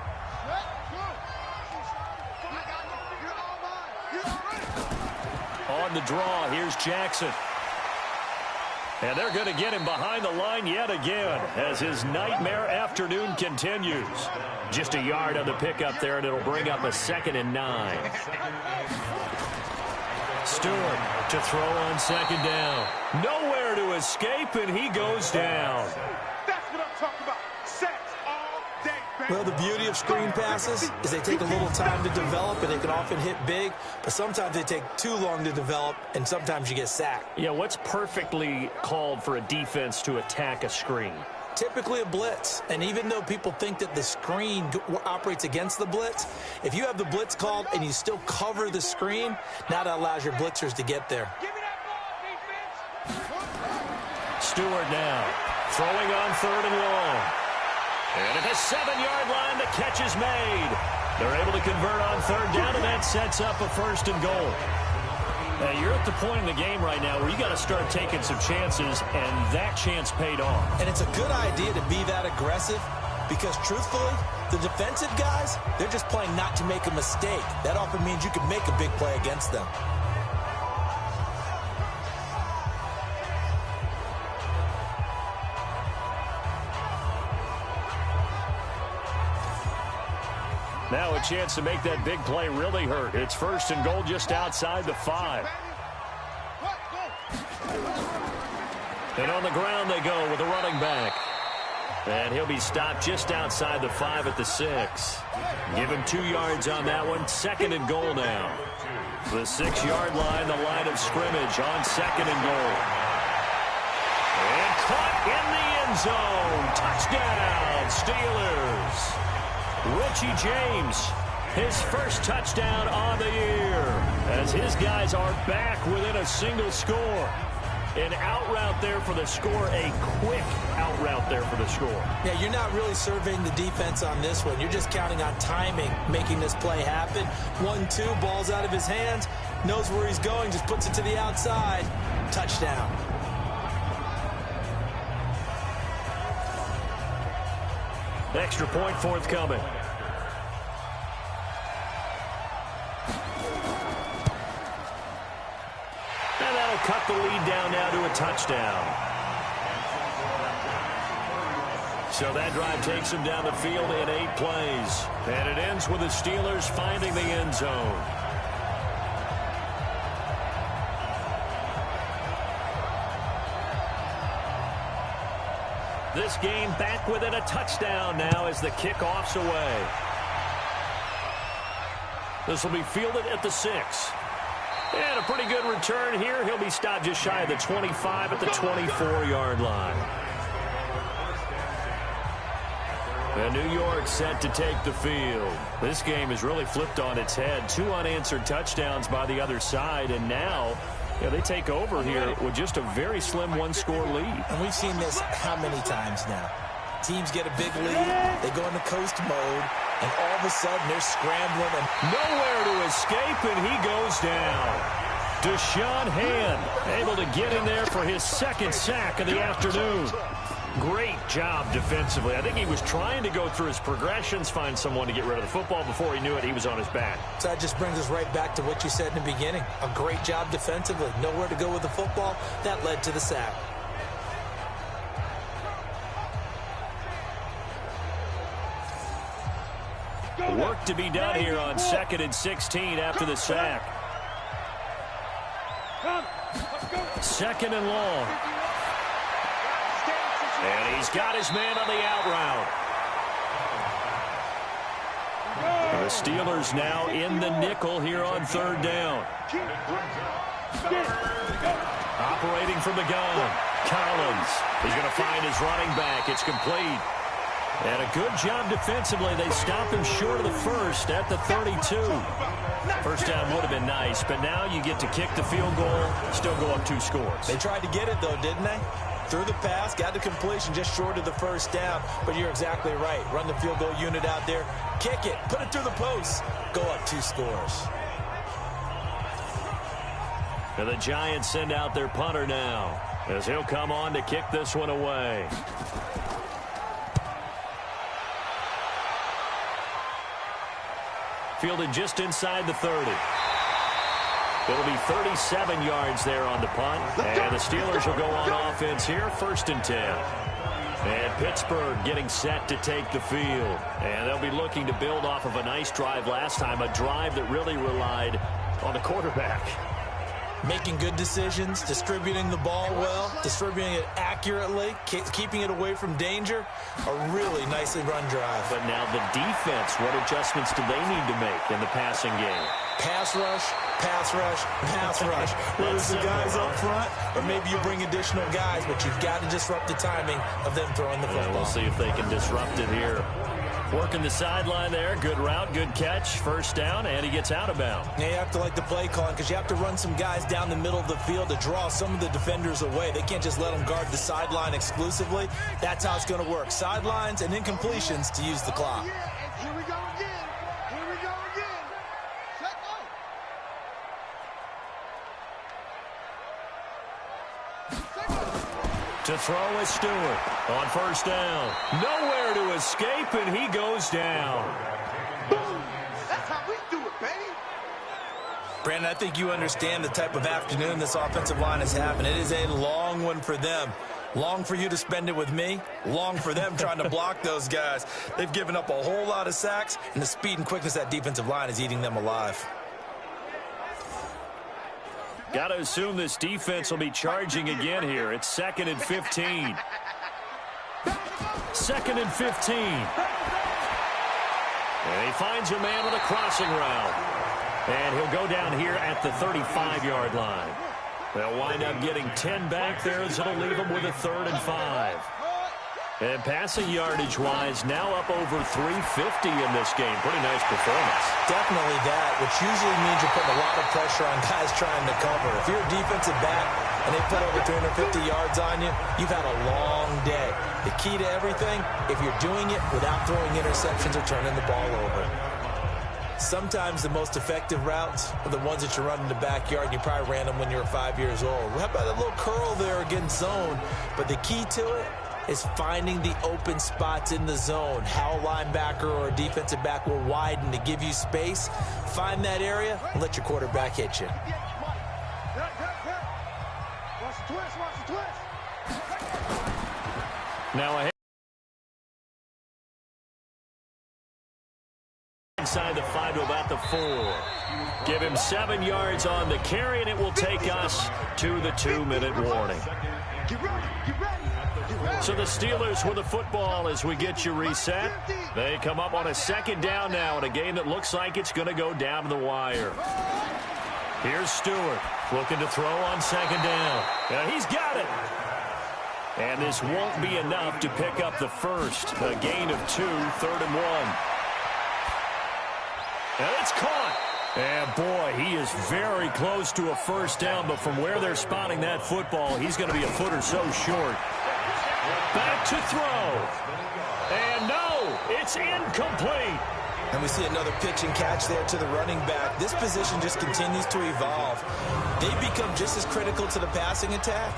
On the draw, here's Jackson. And they're going to get him behind the line yet again as his nightmare afternoon continues. Just a yard on the pickup there, and it'll bring up a 2nd and 9. Stewart to throw on 2nd down. Nowhere to escape, and he goes down. That's what I'm talking about. Sacks all day, baby. Well, the beauty of screen passes is they take a little time to develop, and they can often hit big, but sometimes they take too long to develop, and sometimes you get sacked. Yeah, what's perfectly called for a defense to attack a screen? Typically a blitz, and even though people think that the screen operates against the blitz, if you have the blitz called and you still cover the screen, now that allows your blitzers to get there. Give me that ball, defense. Stewart now throwing on 3rd and long. And at the 7-yard line, the catch is made. They're able to convert on 3rd down, and that sets up a 1st and goal. Now, you're at the point in the game right now where you got to start taking some chances, and that chance paid off. And it's a good idea to be that aggressive, Because truthfully, the defensive guys, they're just playing not to make a mistake. That often means you can make a big play against them. Now a chance to make that big play really hurt. It's 1st and goal just outside the 5. And on the ground they go with a running back. And he'll be stopped just outside the 5 at the 6. Give him 2 yards on that one. 2nd and goal now. The 6-yard line, the line of scrimmage on 2nd and goal. And caught in the end zone. Touchdown, Steelers. Richie James, his first touchdown on the year, as his guys are back within a single score. An out route there for the score, a quick out route there for the score. Yeah, you're not really surveying the defense on this one. You're just counting on timing, making this play happen. 1-2, ball's out of his hands, knows where he's going, just puts it to the outside. Touchdown. Extra point forthcoming. And that'll cut the lead down now to a touchdown. So that drive takes them down the field in 8 plays. And it ends with the Steelers finding the end zone. This game back within a touchdown now as the kickoff's away. This will be fielded at the 6. And a pretty good return here. He'll be stopped just shy of the 25 at the 24-yard line. And New York set to take the field. This game is really flipped on its head. 2 unanswered touchdowns by the other side, and now they take over here with just a very slim 1-score lead. And we've seen this how many times now? Teams get a big lead, they go into coast mode, and all of a sudden they're scrambling. And nowhere to escape, and he goes down. Deshaun Hand able to get in there for his 2nd sack of the afternoon. Great job defensively. I think he was trying to go through his progressions, find someone to get rid of the football. Before he knew it, he was on his back. So that just brings us right back to what you said in the beginning. A great job defensively. Nowhere to go with the football. That led to the sack. Work to be done here on 2nd and 16 after the sack. 2nd and long. And he's got his man on the out route. The Steelers now in the nickel here on 3rd down. Operating from the gun. Collins. He's going to find his running back. It's complete. And a good job defensively. They stopped him short of the 1st at the 32. First down would have been nice, but now you get to kick the field goal, still go up 2 scores. They tried to get it, though, didn't they? Threw the pass, got the completion just short of the 1st down. But you're exactly right. Run the field goal unit out there. Kick it. Put it through the post. Go up 2 scores. And the Giants send out their punter now, as he'll come on to kick this one away. Fielded just inside the 30. It'll be 37 yards there on the punt. And the Steelers will go on offense here, 1st and 10. And Pittsburgh getting set to take the field. And they'll be looking to build off of a nice drive last time, a drive that really relied on the quarterback. Making good decisions, distributing the ball well, distributing it accurately, keeping it away from danger. A really nicely run drive. But now the defense, what adjustments do they need to make in the passing game? Pass rush, pass rush, pass rush. Whether it's the guys up front or maybe you bring additional guys, but you've got to disrupt the timing of them throwing the football. We'll see if they can disrupt it here. Working the sideline there. Good route, good catch. 1st down, and he gets out of bounds. Yeah, you have to like the play calling because you have to run some guys down the middle of the field to draw some of the defenders away. They can't just let them guard the sideline exclusively. That's how it's going to work. Sidelines and incompletions to use the clock. Here we go again. Here we go again. Set up. To throw is Stewart on first down. Nowhere to escape, and he goes down. Boom! That's how we do it, baby. Brandon, I think you understand the type of afternoon this offensive line is having. It is a long one for them. Long for you to spend it with me. Long for them trying to block those guys. They've given up a whole lot of sacks, and the speed and quickness of that defensive line is eating them alive. Got to assume this defense will be charging again here. It's 2nd and 15. 2nd and 15. And he finds a man with a crossing route. And he'll go down here at the 35-yard line. They'll wind up getting 10 back there as it'll leave them with a 3rd and 5. And passing yardage-wise, now up over 350 in this game. Pretty nice performance. Definitely that, which usually means you're putting a lot of pressure on guys trying to cover. If you're a defensive back and they put over 350 yards on you, you've had a long day. The key to everything, if you're doing it without throwing interceptions or turning the ball over. Sometimes the most effective routes are the ones that you run in the backyard. You probably ran them when you were 5 years old. How about a little curl there against zone? But the key to it is finding the open spots in the zone. How a linebacker or a defensive back will widen to give you space. Find that area and let your quarterback hit you. Watch the twist, watch the twist. Now ahead. Inside the 5 to about the 4. Give him 7 yards on the carry, and it will take us to the 2-minute warning. Get ready, get ready. So the Steelers with the football as we get you reset. They come up on a 2nd down now in a game that looks like it's going to go down to the wire. Here's Stewart looking to throw on 2nd down. And he's got it. And this won't be enough to pick up the first. A gain of 2, 3rd and 1. And it's caught. And, boy, he is very close to a first down, but from where they're spotting that football, he's going to be a foot or so short. Back to throw. And, no, it's incomplete. And we see another pitch and catch there to the running back. This position just continues to evolve. They become just as critical to the passing attack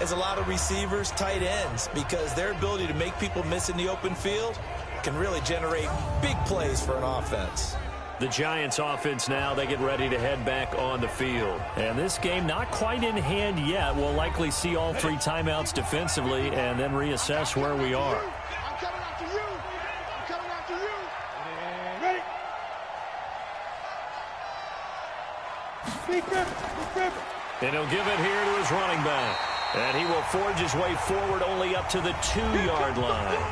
as a lot of receivers, tight ends, because their ability to make people miss in the open field can really generate big plays for an offense. The Giants offense now, they get ready to head back on the field. And this game not quite in hand yet. We'll likely see all 3 timeouts defensively and then reassess where we are. I'm coming after you. I'm coming after you. And ready. Big rip. And he'll give it here to his running back. And he will forge his way forward only up to the 2-yard line.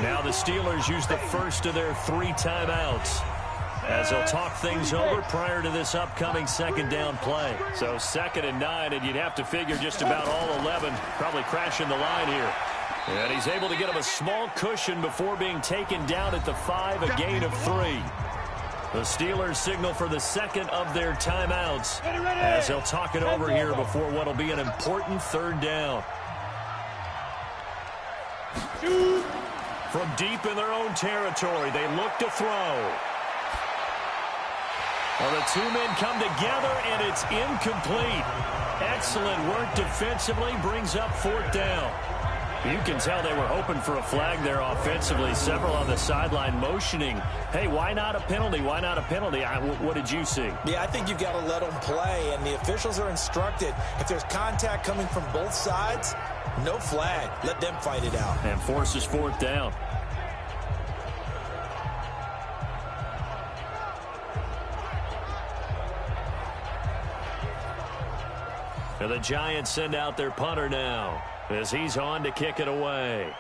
Now the Steelers use the first of their 3 timeouts as they'll talk things over prior to this upcoming 2nd down play. So 2nd and 9, and you'd have to figure just about all 11 probably crashing the line here. And he's able to get him a small cushion before being taken down at the 5, a gain of 3. The Steelers signal for the 2nd of their timeouts as they'll talk it over here before what will be an important 3rd down. From deep in their own territory, they look to throw. Well, the 2 men come together, and it's incomplete. Excellent work defensively, brings up 4th down. You can tell they were hoping for a flag there offensively. Several on the sideline motioning, hey, why not a penalty? Why not a penalty? What did you see? Yeah, I think you've got to let them play, and the officials are instructed. If there's contact coming from both sides, no flag. Let them fight it out. And forces 4th down. And the Giants send out their punter now as he's on to kick it away.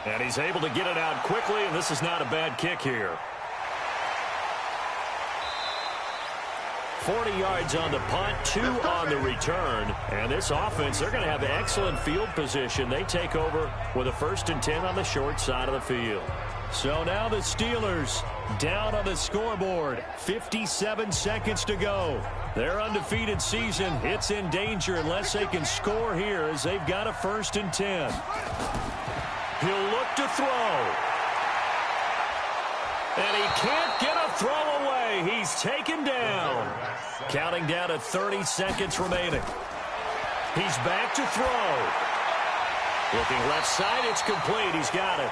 And he's able to get it out quickly, and this is not a bad kick here. 40 yards on the punt, 2 on the return. And this offense, they're going to have excellent field position. They take over with a 1st and 10 on the short side of the field. So now the Steelers down on the scoreboard. 57 seconds to go. Their undefeated season, it's in danger unless they can score here as they've got a 1st and 10. He'll look to throw. And he can't get a throw away. He's taken down. Counting down to 30 seconds remaining. He's back to throw. Looking left side, it's complete. He's got it.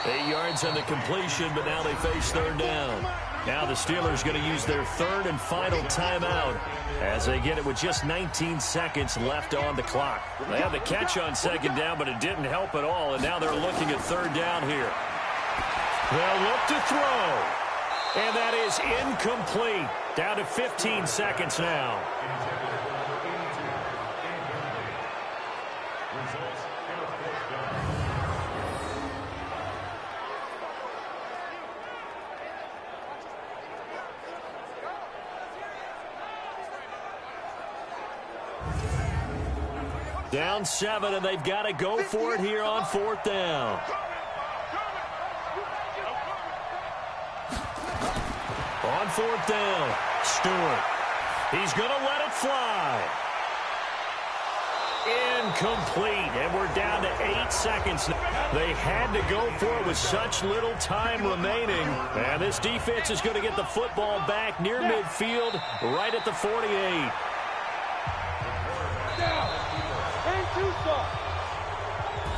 8 yards on the completion, but now they face third down. Now the Steelers going to use their third and final timeout as they get it with just 19 seconds left on the clock. They had the catch on second down, but it didn't help at all, and now they're looking at third down here. They'll look to throw, and that is incomplete. Down to 15 seconds now. Down 7, and they've got to go for it here on fourth down. On fourth down, Stewart. He's going to let it fly. Incomplete, and we're down to 8 seconds. They had to go for it with such little time remaining. And this defense is going to get the football back near midfield, right at the 48.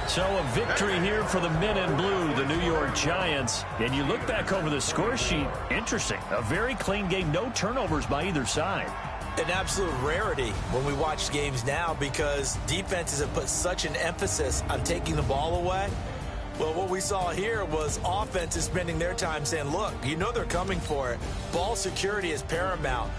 So a victory here for the men in blue, the New York Giants. And you look back over the score sheet, interesting. A very clean game, no turnovers by either side. An absolute rarity when we watch games now because defenses have put such an emphasis on taking the ball away. Well, what we saw here was offenses spending their time saying, look, you know they're coming for it. Ball security is paramount.